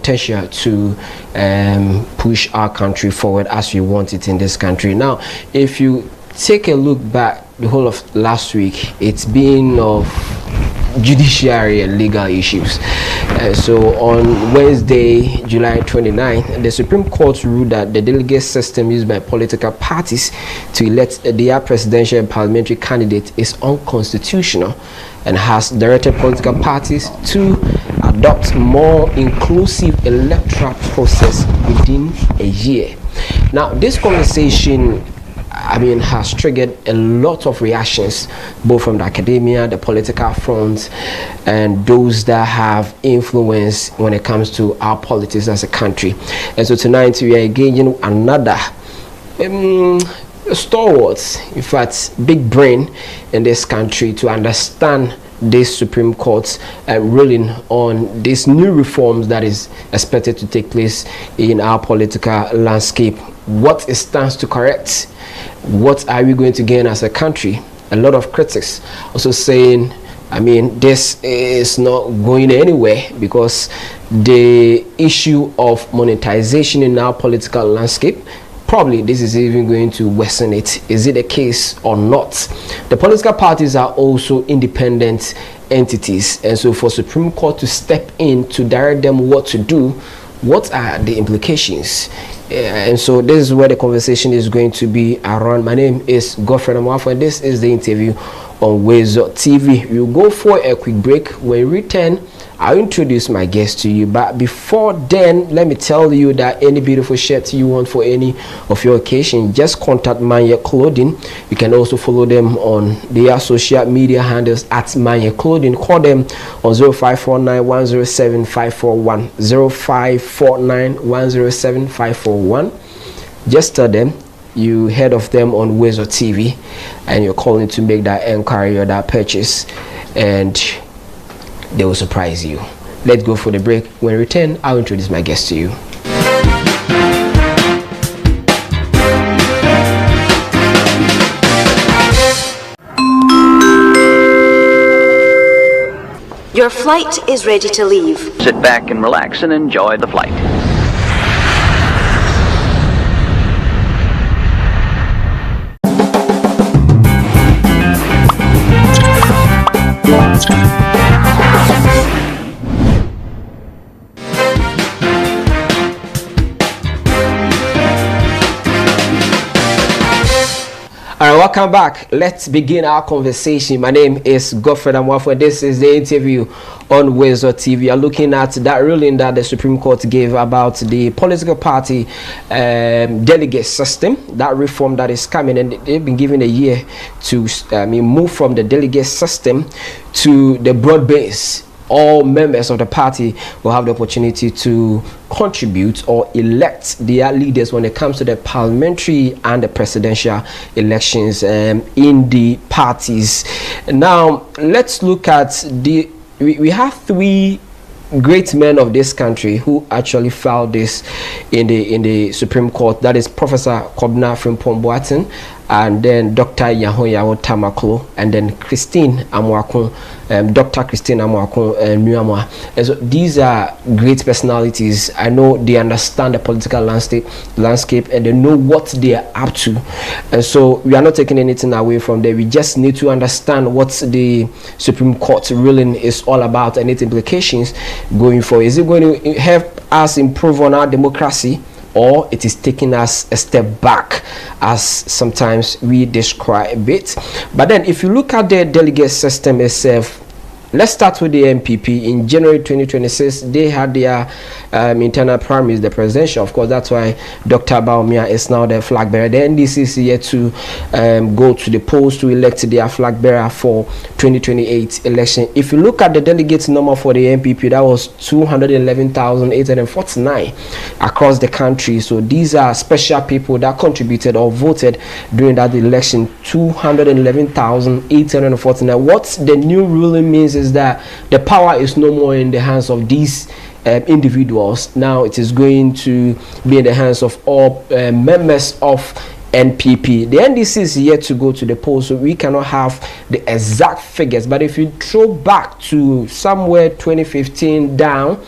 potential to push our country forward as we want it in this country. Now, if you take a look back the whole of last week, it's been of judiciary and legal issues. So on Wednesday, July 29th, the Supreme Court ruled that the delegate system used by political parties to elect their presidential and parliamentary candidate is unconstitutional and has directed political parties to adopt more inclusive electoral process within a year. Now, this conversation has triggered a lot of reactions, both from the academia, the political front, and those that have influence when it comes to our politics as a country. And so tonight we are engaging another stalwarts, in fact, big brain in this country to understand this Supreme Court's ruling on these new reforms that is expected to take place in our political landscape. What it stands to correct? What are we going to gain as a country? A lot of critics also saying, this is not going anywhere because the issue of monetization in our political landscape, probably this is even going to worsen it. Is it a case or not? The political parties are also independent entities, and so for Supreme Court to step in to direct them what to do, what are the implications? And so this is where the conversation is going to be around. My name is Godfrey Amwafo, and this is the interview on Wezo TV. We'll go for a quick break. When we return, I'll introduce my guest to you. But before then, let me tell you that any beautiful shirt you want for any of your occasion, just contact Manye Clothing. You can also follow them on their social media handles at Manye Clothing. Call them on 0549 107 541. 0549 107 541. Just tell them you heard of them on Wezo TV and you're calling to make that inquiry or that purchase, and they will surprise you. Let's go for the break. When we return, I'll introduce my guest to you. Your flight is ready to leave. Sit back and relax and enjoy the flight. All right, welcome back. Let's begin our conversation. My name is Godfrey Amwafo. This is the interview on Wezo TV. We are looking at that ruling that the Supreme Court gave about the political party delegate system, that reform that is coming, and they've been given a year to move from the delegate system to the broad base. All members of the party will have the opportunity to contribute or elect their leaders when it comes to the parliamentary and the presidential elections in the parties. Now, let's look at we have three great men of this country who actually filed this in the Supreme Court. That is Professor Kwasi Prempeh, and then Dr. Yahoyawo Tamaklo, and then Christine Amoako, Dr. Christine Amoako Nyamwa. And so these are great personalities. I know they understand the political landscape and they know what they are up to. And so we are not taking anything away from them. We just need to understand what the Supreme Court ruling is all about and its implications going forward. Is it going to help us improve on our democracy, or it is taking us a step back, as sometimes we describe it? But then if you look at the delegate system itself, let's start with the MPP. In January 2026, they had their internal primaries, the presidential. Of course, that's why Dr. Baumia is now the flag bearer. The NDC is yet to go to the polls to elect their flag bearer for 2028 election. If you look at the delegates number for the MPP, that was 211,849 across the country. So these are special people that contributed or voted during that election. 211,849. What the new ruling means is that the power is no more in the hands of these individuals. Now it is going to be in the hands of all members of NPP. The NDC is yet to go to the polls, so we cannot have the exact figures. But if you throw back to somewhere 2015 down,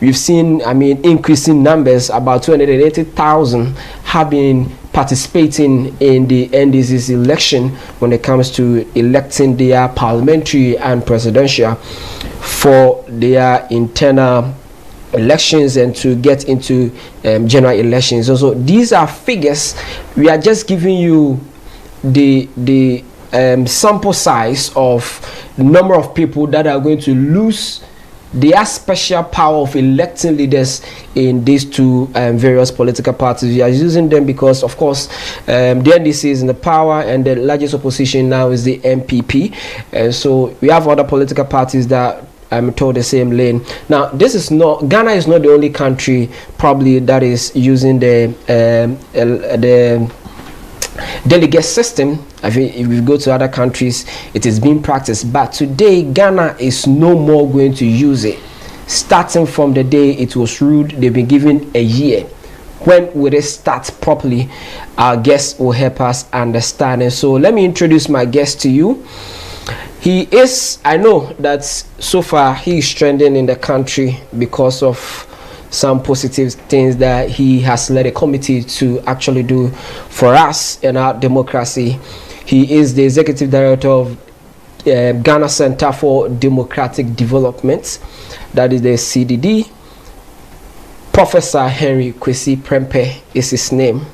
we've seen, increasing numbers. About 280,000 have been participating in the NDC's election when it comes to electing their parliamentary and presidential for their internal elections and to get into general elections. Also, these are figures. We are just giving you the sample size of the number of people that are going to lose their special power of electing leaders in these two various political parties. We are using them because, of course, the NDC is in the power and the largest opposition now is the NPP. And so we have other political parties that told the same lane. Now, Ghana is not the only country probably that is using the delegate system. I think if we go to other countries, it is being practiced. But today, Ghana is no more going to use it. Starting from the day it was ruled, they've been given a year. When will it start properly? Our guest will help us understand. And so let me introduce my guest to you. I know that so far he is trending in the country because of some positive things that he has led a committee to actually do for us in our democracy. He is the executive director of Ghana Center for Democratic Development, that is the CDD. Professor Henry Kwasi Prempeh is his name.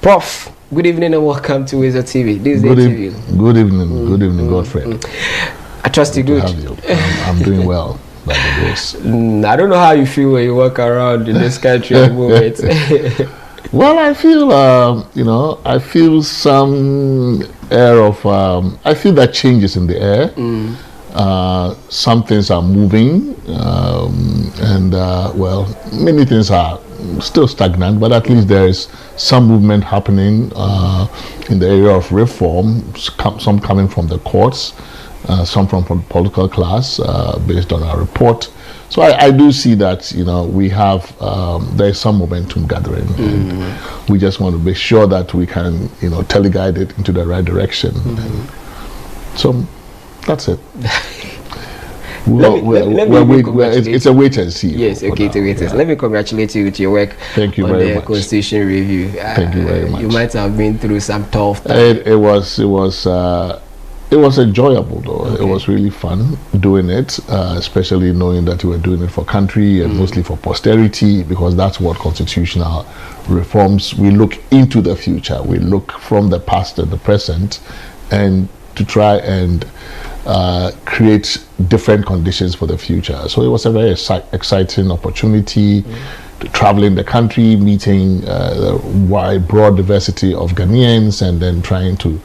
Prof, good evening and welcome to Weasel TV. This is the interview. Good evening, Godfrey. I trust you good. I'm doing well, by the grace. I don't know how you feel when you walk around in this country at the moment. Well, I feel, I feel some air of, I feel that changes in the air. Some things are moving, and many things are still stagnant, but at least there is some movement happening in the area of reform, some coming from the courts, some from political class, based on our report. So I do see that, we have, there is some momentum gathering, and we just want to be sure that we can, teleguide it into the right direction. So that's it. It's a wait and see. Yes, okay, it's a wait and see. Let me congratulate you with your work. Thank you on very the much. Constitution review. Thank you very much. You might have been through some tough times. It was enjoyable though. Okay. It was really fun doing it, especially knowing that you were doing it for country and mostly for posterity, because that's what constitutional reforms, we look into the future. We look from the past and the present, and to try and create different conditions for the future. So it was a very exciting opportunity to travel in the country, meeting a broad diversity of Ghanaians, and then trying to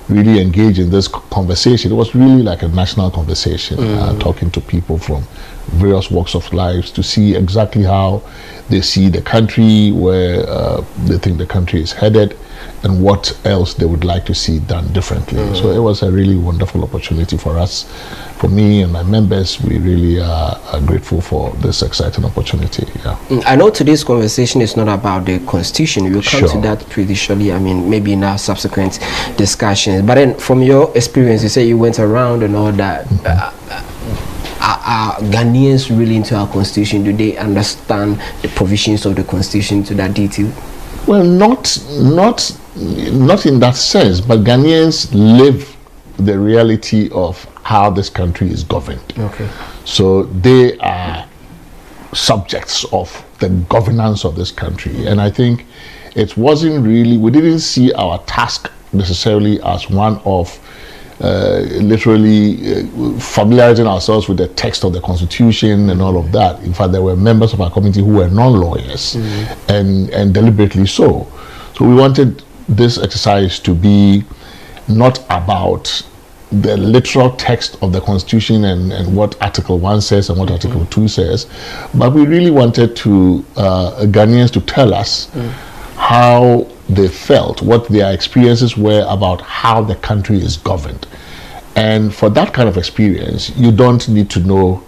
really engage in this conversation. It was really like a national conversation, talking to people from various walks of life to see exactly how they see the country, where they think the country is headed, and what else they would like to see done differently. So it was a really wonderful opportunity for us. For me and my members, we really are grateful for this exciting opportunity. Yeah. I know today's conversation is not about the Constitution. We'll come to that pretty shortly. Maybe in our subsequent discussions. But then, from your experience, you say you went around and all that. Are Ghanaians really into our Constitution? Do they understand the provisions of the Constitution to that detail? Well, not in that sense, but Ghanaians live the reality of how this country is governed. Okay. So they are subjects of the governance of this country. And I think it wasn't really, we didn't see our task necessarily as one of literally familiarizing ourselves with the text of the Constitution and all of that. In fact, there were members of our committee who were non-lawyers, and deliberately so. So we wanted this exercise to be not about the literal text of the Constitution and what Article 1 says and what Article 2 says, but we really wanted to Ghanaians to tell us how they felt, what their experiences were about how the country is governed. And for that kind of experience, you don't need to know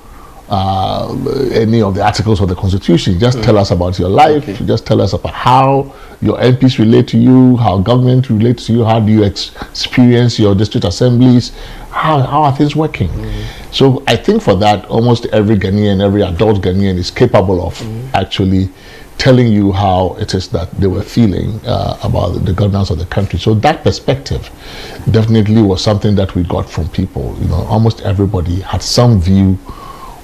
any of the articles of the Constitution. Just tell us about your life. Okay. Just tell us about how your MPs relate to you, how government relates to you, how do you experience your district assemblies, how are things working. So I think for that, almost every Ghanaian, every adult Ghanaian is capable of actually telling you how it is that they were feeling about the governance of the country. So that perspective definitely was something that we got from people. You know, almost everybody had some view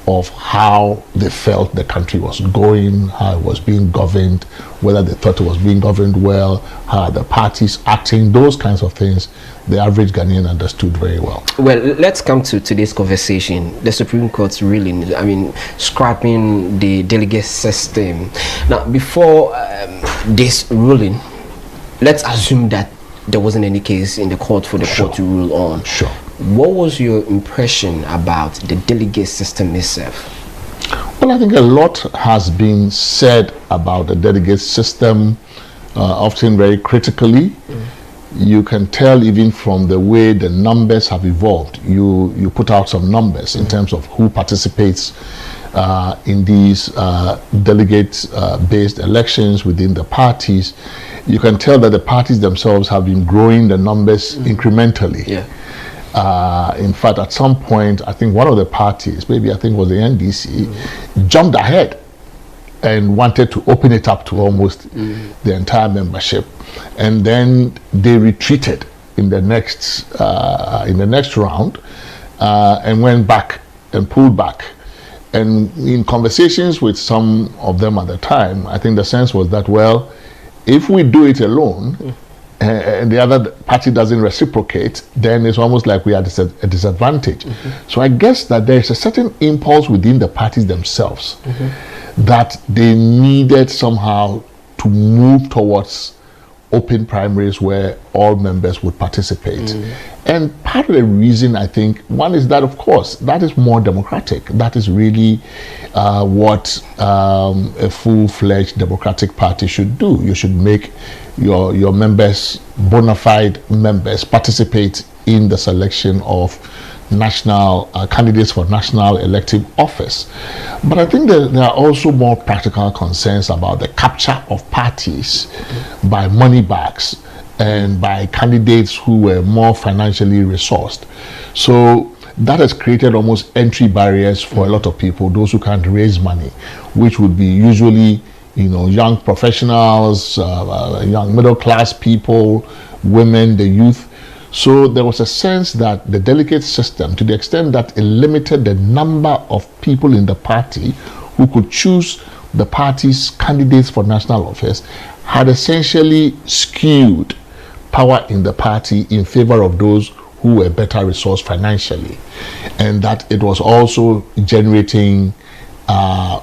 of how they felt the country was going, how it was being governed, whether they thought it was being governed well, how the parties acting, those kinds of things, the average Ghanaian understood very well. Well, let's come to today's conversation. The Supreme Court's ruling, scrapping the delegate system. Now, before this ruling, let's assume that there wasn't any case in the court for the court to rule on. Sure. What was your impression about the delegate system itself? Well, I think a lot has been said about the delegate system, often very critically. You can tell even from the way the numbers have evolved. You put out some numbers in terms of who participates in these delegate-based elections within the parties. You can tell that the parties themselves have been growing the numbers incrementally. Yeah. In fact, at some point, I think one of the parties, maybe I think it was the NDC, jumped ahead and wanted to open it up to almost the entire membership, and then they retreated in the next round and went back and pulled back. And in conversations with some of them at the time, I think the sense was that, well, if we do it alone, and the other party doesn't reciprocate, then it's almost like we are at a disadvantage. So I guess that there is a certain impulse within the parties themselves that they needed somehow to move towards open primaries where all members would participate. And part of the reason, I think, one is that, of course, that is more democratic. That is really what a full-fledged democratic party should do. You should make your members, bona fide members, participate in the selection of national candidates for national elective office. But I think there are also more practical concerns about the capture of parties by money bags and by candidates who were more financially resourced. So that has created almost entry barriers for a lot of people, those who can't raise money, which would be usually, you know, young professionals, young middle class people, women, the youth. So there was a sense that the delegate system, to the extent that it limited the number of people in the party who could choose the party's candidates for national office, had essentially skewed power in the party in favor of those who were better resourced financially, and that it was also generating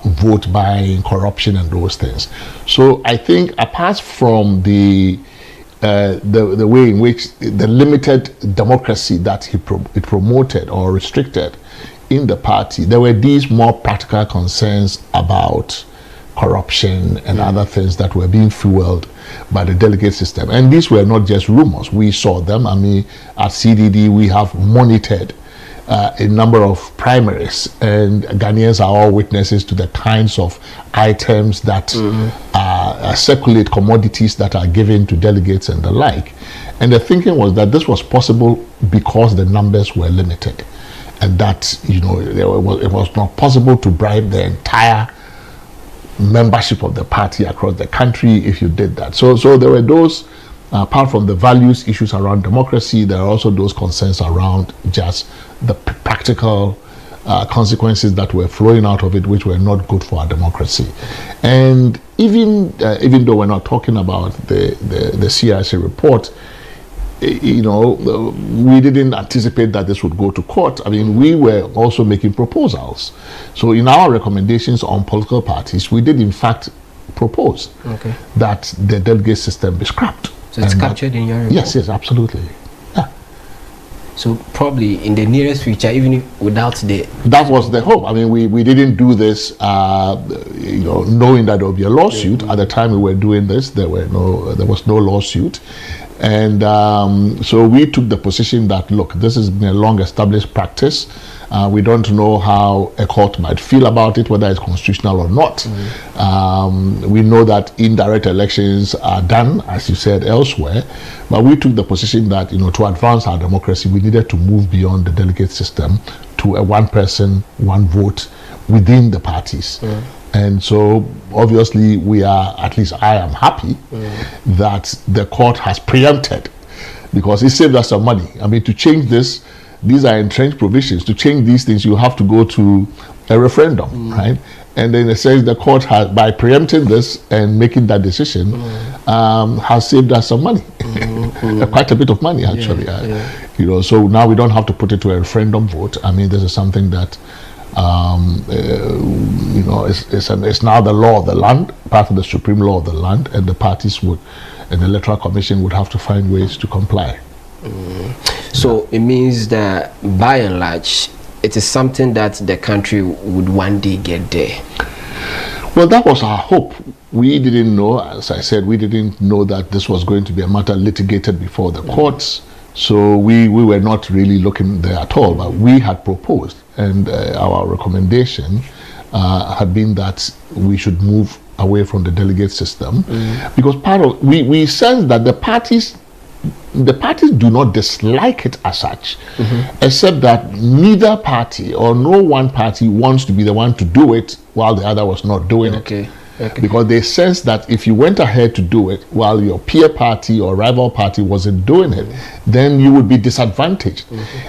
vote buying, corruption, and those things. So I think, apart from the way in which the limited democracy that it promoted or restricted in the party, there were these more practical concerns about corruption and other things that were being fueled by the delegate system. And these were not just rumors. We saw them. I mean, at CDD, we have monitored a number of primaries, and Ghanaians are all witnesses to the kinds of items that circulate, commodities that are given to delegates and the like. And the thinking was that this was possible because the numbers were limited, and that, you know, it was not possible to bribe the entire membership of the party across the country if you did that. So there were those, apart from the values issues around democracy, there are also those concerns around just the practical consequences that were flowing out of it, which were not good for our democracy. And even though we're not talking about the CRC report, you know, we didn't anticipate that this would go to court. I mean, we were also making proposals. So in our recommendations on political parties, we did in fact propose that the delegate system be scrapped. So it's captured in your report? Yes, absolutely. Yeah. So probably in the nearest future, even if without the... That was the hope. I mean, we didn't do this, you know, knowing that there would be a lawsuit. At the time we were doing this, there was no lawsuit. And so we took the position that, look, this has been a long-established practice. We don't know how a court might feel about it, whether it's constitutional or not. We know that indirect elections are done, as you said, elsewhere. But we took the position that, to advance our democracy, we needed to move beyond the delegate system to a one person, one vote within the parties. And so obviously we are, at least I am happy that the court has preempted, because it saved us some money. I mean, to change this, these are entrenched provisions. To change these things, you have to go to a referendum, right? And in a sense, the court has, by preempting this and making that decision, has saved us some money, quite a bit of money actually. So now we don't have to put it to a referendum vote. I mean, this is something that it's now the law of the land, part of the supreme law of the land, and the parties would, and the electoral commission would have to find ways to comply. So it means that by and large, it is something that the country would one day get there. Well, that was our hope. We didn't know, as I said, we didn't know that this was going to be a matter litigated before the courts. So we were not really looking there at all, but we had proposed, and our recommendation had been that we should move away from the delegate system, because we sense that the parties do not dislike it as such, except that neither party or no one party wants to be the one to do it while the other was not doing it. Because they sense that if you went ahead to do it while your peer party or rival party wasn't doing it, then you would be disadvantaged.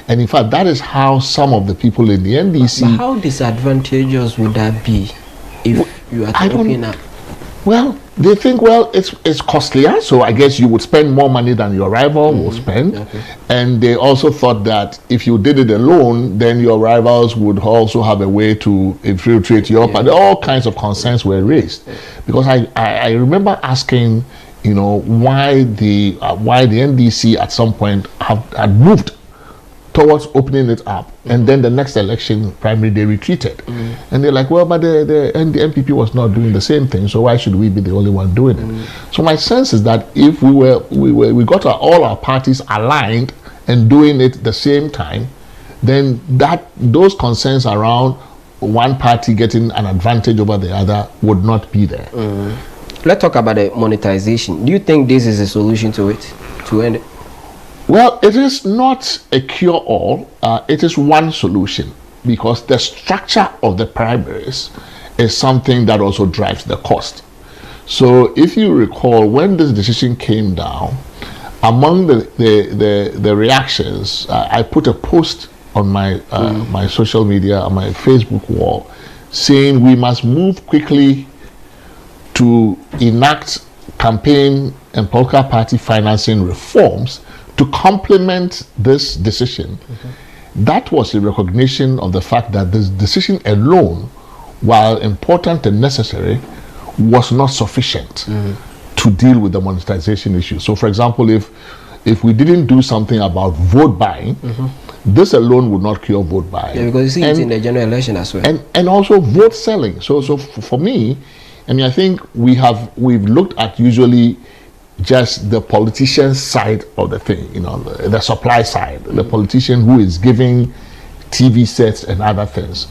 And in fact, that is how some of the people in the NDC... But how disadvantageous would that be if you are opening up? Well, they think, it's costlier, so I guess you would spend more money than your rival will spend. And they also thought that if you did it alone, then your rivals would also have a way to infiltrate your party. All kinds of concerns were raised. Because I remember asking, why the NDC at some point had moved towards opening it up, and then the next election primary they retreated, and they're like, well, but the NPP was not doing the same thing, so why should we be the only one doing it? So my sense is that if we got all our parties aligned and doing it at the same time, then those concerns around one party getting an advantage over the other would not be there. Let's talk about the monetization. Do you think this is a solution to it, to end it? Well, it is not a cure-all. It is one solution, because the structure of the primaries is something that also drives the cost. So if you recall, when this decision came down, among the reactions, I put a post on my my social media, on my Facebook wall, saying we must move quickly to enact campaign and political party financing reforms to complement this decision. That was a recognition of the fact that this decision alone, while important and necessary, was not sufficient to deal with the monetization issue. So, for example, if we didn't do something about vote buying, this alone would not cure vote buying. Yeah, because you see it in the general election as well. And also vote selling. So for me, I mean, I think we've looked at usually just the politician side of the thing, the supply side, the politician who is giving TV sets and other things.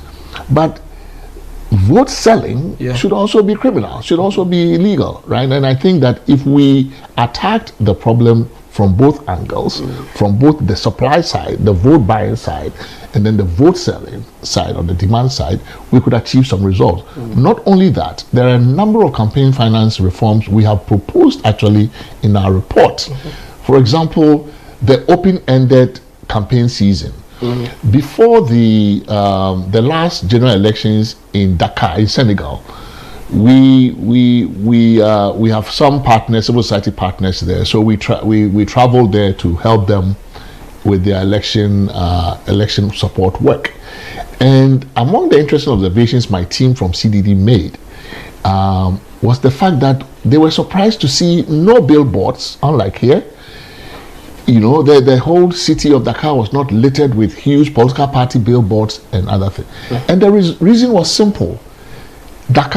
But vote selling should also be criminal, should also be illegal, right? And I think that if we attacked the problem from both angles, from both the supply side, the vote buying side, and then the vote selling side, on the demand side, we could achieve some results. Not only that, there are a number of campaign finance reforms we have proposed actually in our report. For example, the open-ended campaign season. Before the last general elections in Dakar, in Senegal, we have some partners, civil society partners there. So we traveled there to help them with their election support work. And among the interesting observations my team from CDD made was the fact that they were surprised to see no billboards, unlike here. The whole city of Dakar was not littered with huge political party billboards and other things. And the reason was simple.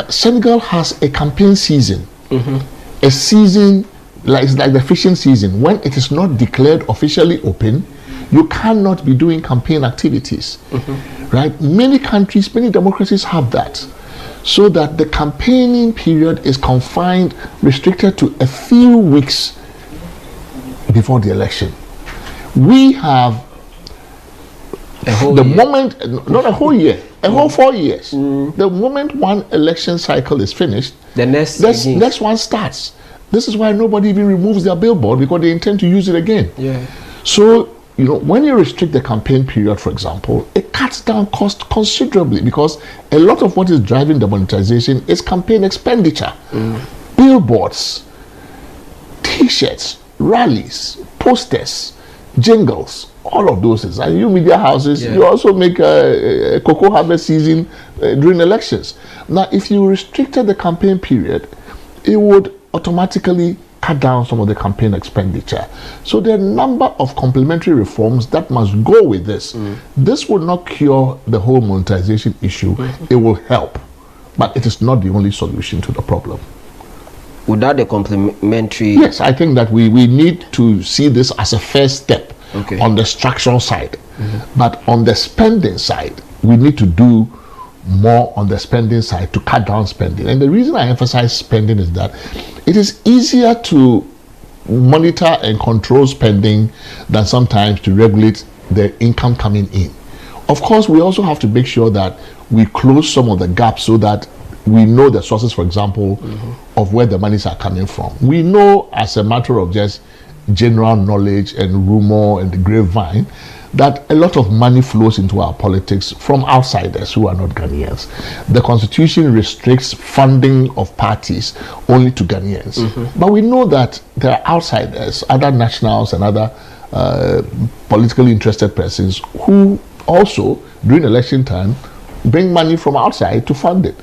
Senegal has a campaign season, a season it's like the fishing season. When it is not declared officially open, you cannot be doing campaign activities, right? Many countries, many democracies have that, so that the campaigning period is confined, restricted to a few weeks before the election. We have moment, not a whole year, a whole 4 years. The moment one election cycle is finished, the next one starts. This is why nobody even removes their billboard, because they intend to use it again. Yeah. So, when you restrict the campaign period, for example, it cuts down cost considerably, because a lot of what is driving the monetization is campaign expenditure. Billboards, T-shirts, rallies, posters, jingles, all of those things. And you media houses, you also make a cocoa harvest season during elections. Now, if you restricted the campaign period, it would automatically cut down some of the campaign expenditure. So there are a number of complementary reforms that must go with this. This will not cure the whole monetization issue. It will help, but it is not the only solution to the problem. Without the complementary... Yes, I think that we need to see this as a first step on the structural side. But on the spending side, we need to do more on the spending side to cut down spending. And the reason I emphasize spending is that it is easier to monitor and control spending than sometimes to regulate the income coming in. Of course, we also have to make sure that we close some of the gaps so that we know the sources, for example, of where the monies are coming from. We know, as a matter of just general knowledge and rumor and the grapevine, that a lot of money flows into our politics from outsiders who are not Ghanaians. The constitution restricts funding of parties only to Ghanaians. But we know that there are outsiders, other nationals and other politically interested persons who also, during election time, bring money from outside to fund it.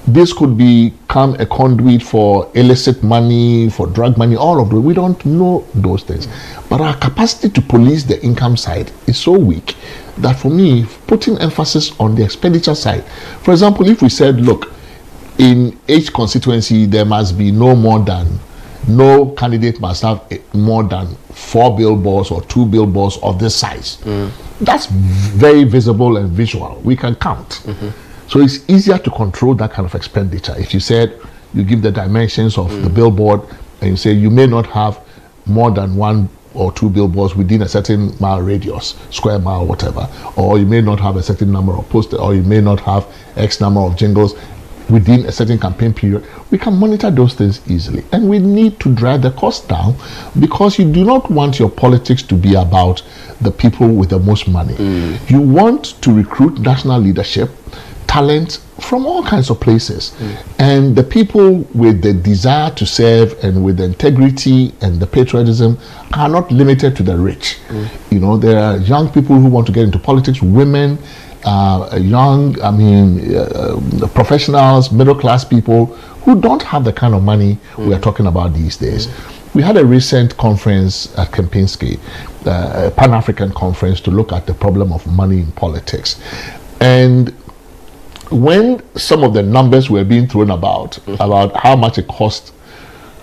This could become a conduit for illicit money, for drug money, all of those. We don't know those things. But our capacity to police the income side is so weak that, for me, putting emphasis on the expenditure side. For example, if we said, look, in each constituency, there must be no candidate must have more than 4 billboards or 2 billboards of this size. That's very visible and visual. We can count. So it's easier to control that kind of expenditure. If you said you give the dimensions of the billboard and you say you may not have more than 1 or 2 billboards within a certain mile radius, square mile, whatever, or you may not have a certain number of posters, or you may not have X number of jingles within a certain campaign period, we can monitor those things easily. And we need to drive the cost down, because you do not want your politics to be about the people with the most money. You want to recruit national leadership, talent from all kinds of places, and the people with the desire to serve and with the integrity and the patriotism are not limited to the rich. There are young people who want to get into politics, women, professionals, middle class people who don't have the kind of money we are talking about these days. We had a recent conference at Kempinski, a Pan-African conference, to look at the problem of money in politics. And when some of the numbers were being thrown about how much it costs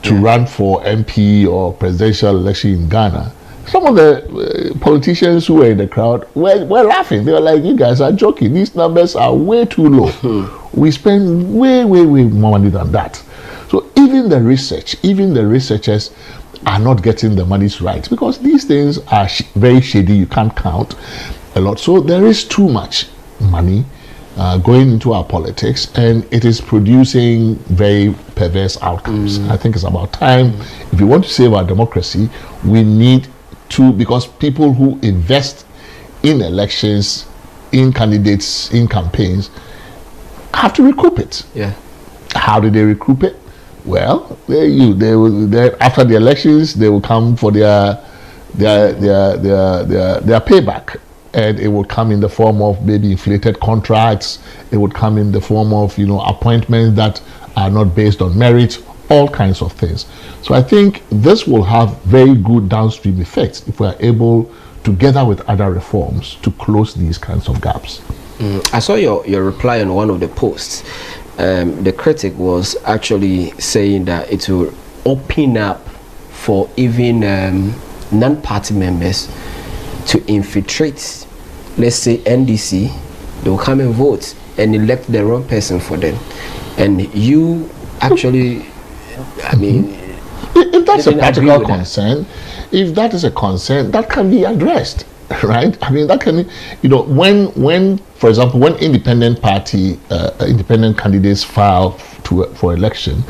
to run for MP or presidential election in Ghana, some of the politicians who were in the crowd were laughing. They were like, you guys are joking. These numbers are way too low. We spend way more money than that. So even the researchers are not getting the monies right, because these things are very shady. You can't count a lot. So there is too much money going into our politics, and it is producing very perverse outcomes. I think it's about time, if we want to save our democracy, we need to, because people who invest in elections, in candidates, in campaigns, have to recoup it. How do they recoup it? Well, after the elections, they will come for their payback. And it will come in the form of maybe inflated contracts. It would come in the form of, appointments that are not based on merit, all kinds of things. So I think this will have very good downstream effects if we are able, together with other reforms, to close these kinds of gaps. I saw your reply on one of the posts. The critic was actually saying that it will open up for even non-party members to infiltrate, let's say NDC, they will come and vote and elect the wrong person for them. And you actually, I mean, if that's a practical concern, if that is a concern, that can be addressed, right? I mean, that can, you know, when for example, when independent candidates file for election,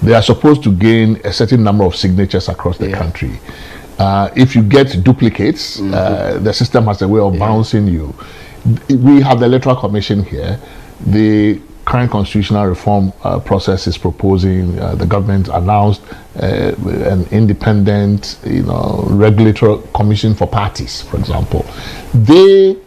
they are supposed to gain a certain number of signatures across the country. If you get duplicates, the system has a way of bouncing you. We have the Electoral Commission here. The current constitutional reform process is proposing, the government announced an independent, regulatory commission for parties, for example. They,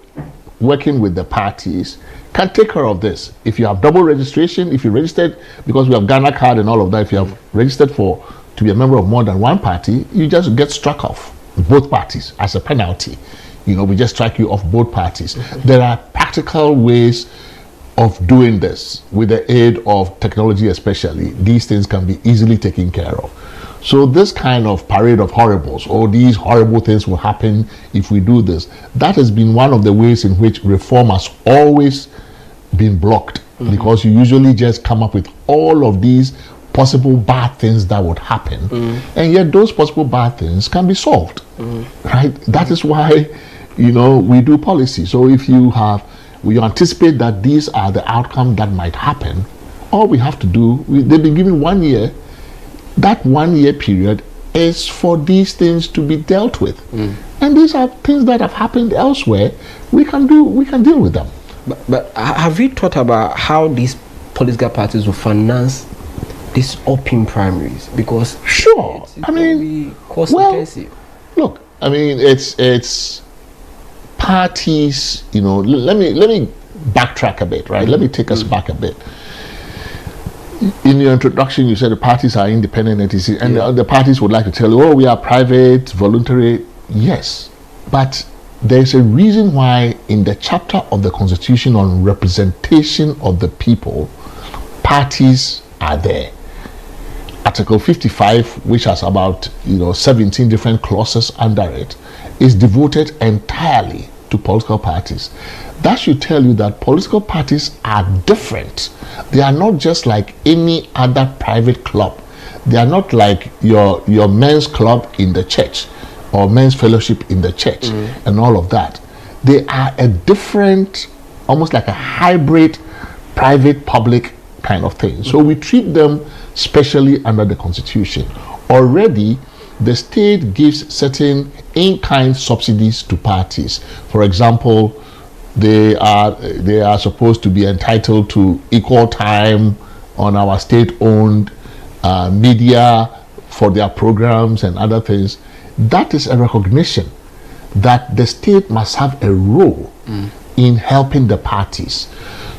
working with the parties, can take care of this. If you have double registration, if you registered, because we have Ghana card and all of that, if you have registered to be a member of more than one party, you just get struck off both parties as a penalty. We just strike you off both parties. There are practical ways of doing this with the aid of technology, especially. These things can be easily taken care of. So this kind of parade of horribles, or these horrible things will happen if we do this, that has been one of the ways in which reform has always been blocked, because you usually just come up with all of these possible bad things that would happen, and yet those possible bad things can be solved, right? That is why, we do policy. So if you anticipate that these are the outcomes that might happen, all we have to do, they've been given 1 year. That 1 year period is for these things to be dealt with, and these are things that have happened elsewhere. We can deal with them. But have you thought about how these political parties will finance these open primaries? Because sure, I mean, cost intensive. Look, I mean, it's parties. Let me backtrack a bit, right? Let me take us back a bit. In your introduction, you said the parties are independent entities, and the parties would like to tell you, oh, we are private, voluntary. Yes, but there's a reason why in the chapter of the Constitution on representation of the people, parties are there. Article 55, which has about 17 different clauses under it, is devoted entirely to political parties. That should tell you that political parties are different. They are not just like any other private club. They are not like your men's club in the church or men's fellowship in the church and all of that. They are a different, almost like a hybrid private-public kind of thing. So we treat them specially under the Constitution. Already, the state gives certain in-kind subsidies to parties. For example, they are supposed to be entitled to equal time on our state-owned media for their programs and other things. That is a recognition that the state must have a role in helping the parties.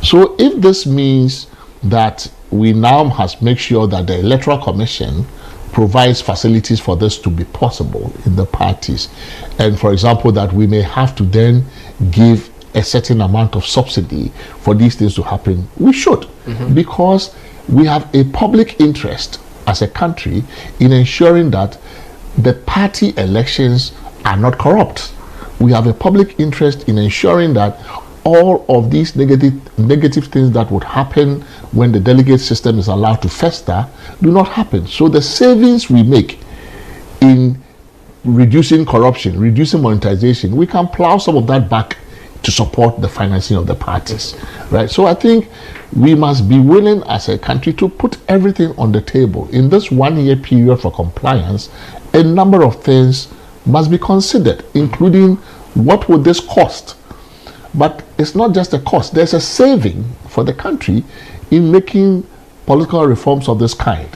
So if this means that we now must make sure that the Electoral Commission provides facilities for this to be possible in the parties, and for example that we may have to then give a certain amount of subsidy for these things to happen, we should, because we have a public interest as a country in ensuring that the party elections are not corrupt. We have a public interest in ensuring that all of these negative things that would happen when the delegate system is allowed to fester do not happen. So the savings we make in reducing corruption, reducing monetization, we can plow some of that back to support the financing of the parties, right? So I think we must be willing as a country to put everything on the table. In this 1 year period for compliance, a number of things must be considered, including what would this cost? But it's not just a cost, there's a saving for the country in making political reforms of this kind.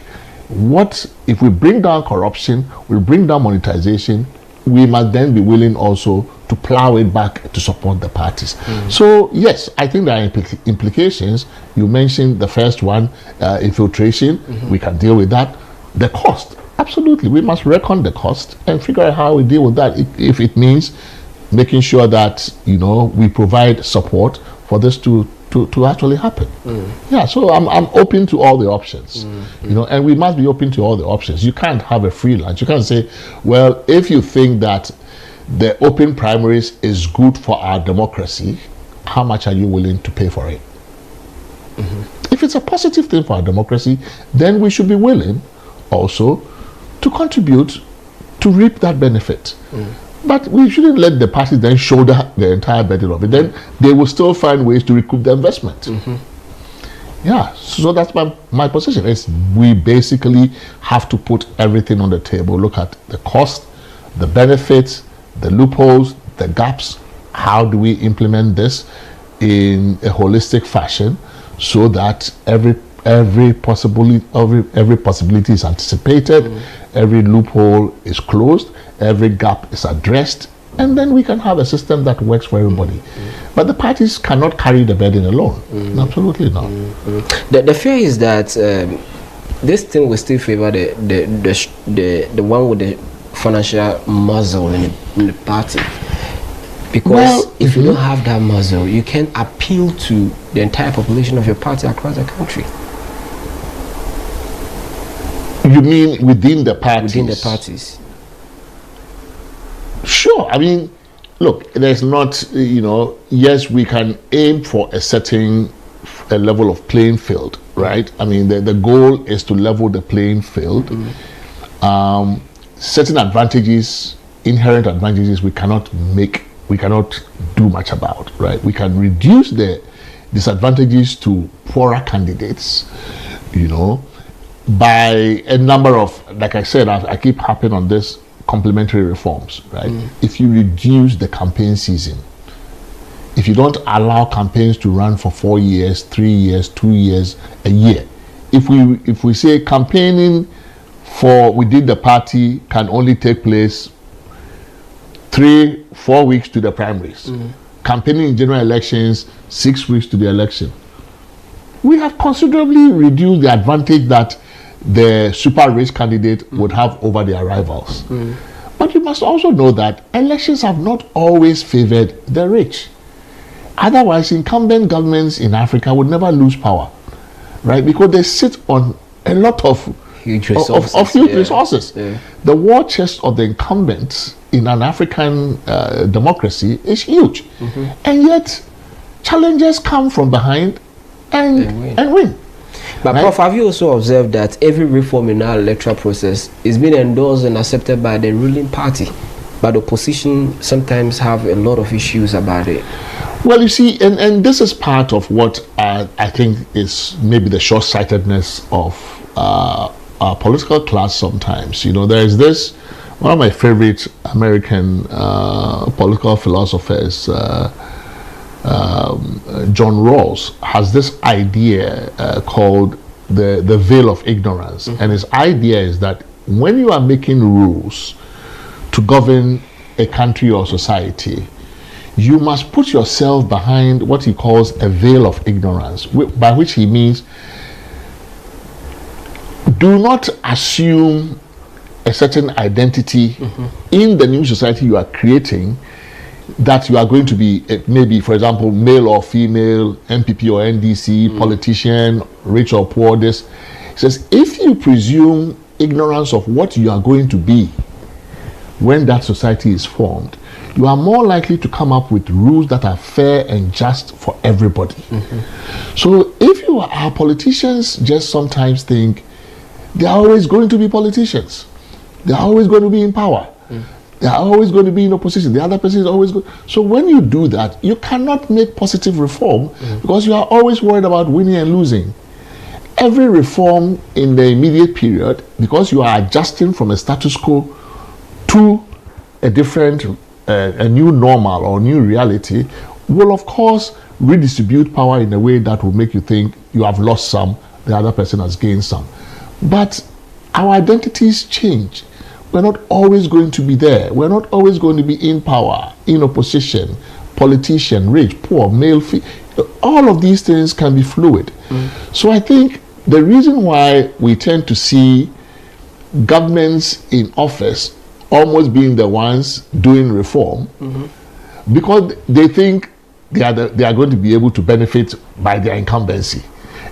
What if we bring down corruption, we bring down monetization, we must then be willing also to plow it back to support the parties. So yes, I think there are implications. You mentioned the first one, infiltration. We can deal with that. The cost, absolutely, we must reckon the cost and figure out how we deal with that. If it means making sure that we provide support for this to to actually happen. Yeah, so I'm open to all the options, you know, and we must be open to all the options. You can't have a free lunch. You can't say, well, if you think that the open primaries is good for our democracy, how much are you willing to pay for it? If it's a positive thing for our democracy, then we should be willing also to contribute to reap that benefit. But we shouldn't let the parties then shoulder the entire burden of it. Then they will still find ways to recoup the investment. Yeah, so that's my position. Is we basically have to put everything on the table, look at the cost, the benefits, the loopholes, the gaps. How do we implement this in a holistic fashion so that every possibility is anticipated, every loophole is closed, every gap is addressed, and then we can have a system that works for everybody. But the parties cannot carry the burden alone. Absolutely not. The fear is that this thing will still favor the one with the financial muscle in the party. Because if you don't have that muscle, you can appeal to the entire population of your party across the country. You mean within the parties? Within the parties. Sure. I mean, look, there's not, you know, yes, we can aim for a level of playing field, right? I mean, the goal is to level the playing field. Certain advantages, inherent advantages, we cannot do much about, right? We can reduce the disadvantages to poorer candidates, you know, by a number of, like I said, I keep harping on this, complementary reforms, right? If you reduce the campaign season, if you don't allow campaigns to run for 4 years, 3 years, 2 years, a year, if we say campaigning for within the party can only take place 3-4 weeks to the primaries, campaigning in general elections 6 weeks to the election, we have considerably reduced the advantage that the super rich candidate would have over their rivals. But you must also know that elections have not always favored the rich. Otherwise, incumbent governments in Africa would never lose power, right? Because they sit on a lot of huge resources. The war chest of the incumbents in an African democracy is huge. And yet, challenges come from behind and win. But right? Prof, have you also observed that every reform in our electoral process is being endorsed and accepted by the ruling party, but the opposition sometimes have a lot of issues about it? Well, you see, and this is part of what I think is maybe the short-sightedness of our political class sometimes. You know, there is this, one of my favorite American political philosophers, John Rawls, has this idea called the veil of ignorance. And his idea is that when you are making rules to govern a country or society, you must put yourself behind what he calls a veil of ignorance, by which he means do not assume a certain identity in the new society you are creating, that you are going to be maybe, for example, male or female, MPP or NDC, politician, rich or poor. This he says, if you presume ignorance of what you are going to be when that society is formed, you are more likely to come up with rules that are fair and just for everybody. So if our politicians just sometimes think they are always going to be politicians, they are always going to be in power, they are always going to be in opposition, the other person is always good. So when you do that, you cannot make positive reform because you are always worried about winning and losing. Every reform in the immediate period, because you are adjusting from a status quo to a different, a new normal or new reality, will of course redistribute power in a way that will make you think you have lost some, the other person has gained some. But our identities change. We're not always going to be there. We're not always going to be in power, in opposition, politician, rich, poor, male, female. All of these things can be fluid. So I think the reason why we tend to see governments in office almost being the ones doing reform, because they think they are going to be able to benefit by their incumbency.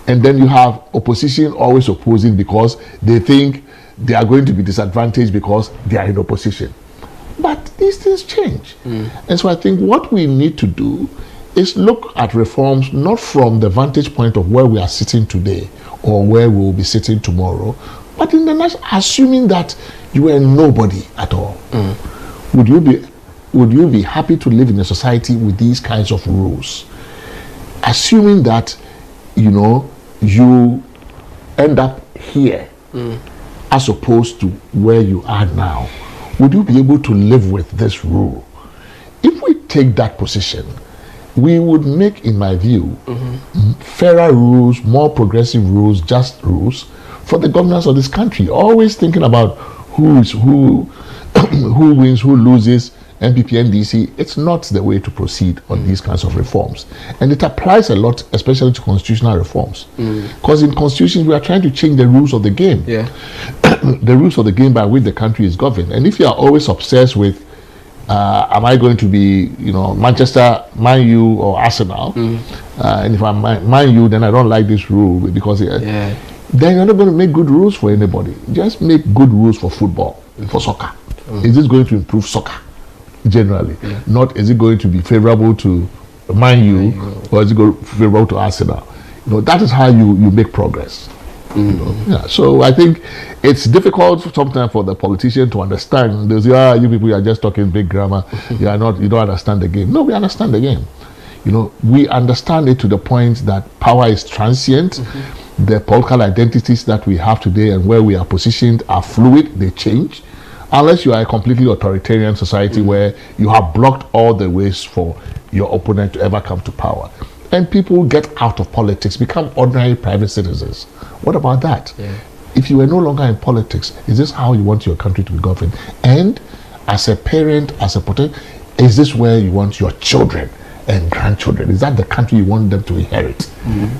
And then you have opposition always opposing because they think they are going to be disadvantaged because they are in opposition. But these things change. And so I think what we need to do is look at reforms not from the vantage point of where we are sitting today or where we will be sitting tomorrow, but in the next, assuming that you are nobody at all. Would you be happy to live in a society with these kinds of rules? Assuming that, you end up here as opposed to where you are now, would you be able to live with this rule? If we take that position, we would make, in my view, fairer rules, more progressive rules, just rules for the governance of this country. Always thinking about who wins, who loses, MPP, NDC. It's not the way to proceed on these kinds of reforms. And it applies a lot, especially to constitutional reforms. Because in constitutions, we are trying to change the rules of the game. The rules of the game by which the country is governed. And if you are always obsessed with am I going to be, Manchester, Man U, or Arsenal? And if I'm Man U, then I don't like this rule because then you're not going to make good rules for anybody. Just make good rules for football, for soccer. Is this going to improve soccer generally? Not is it going to be favorable to Man U or is it going to be favorable to Arsenal? That is how you make progress. So I think it's difficult sometimes for the politician to understand. They say, you people are just talking big grammar. You don't understand the game. No, we understand the game. We understand it to the point that power is transient. The political identities that we have today and where we are positioned are fluid, they change. Unless you are a completely authoritarian society where you have blocked all the ways for your opponent to ever come to power. And people get out of politics, become ordinary private citizens. What about that? If you are no longer in politics, is this how you want your country to be governed? And as a parent, as a potential, is this where you want your children and grandchildren? Is that the country you want them to inherit?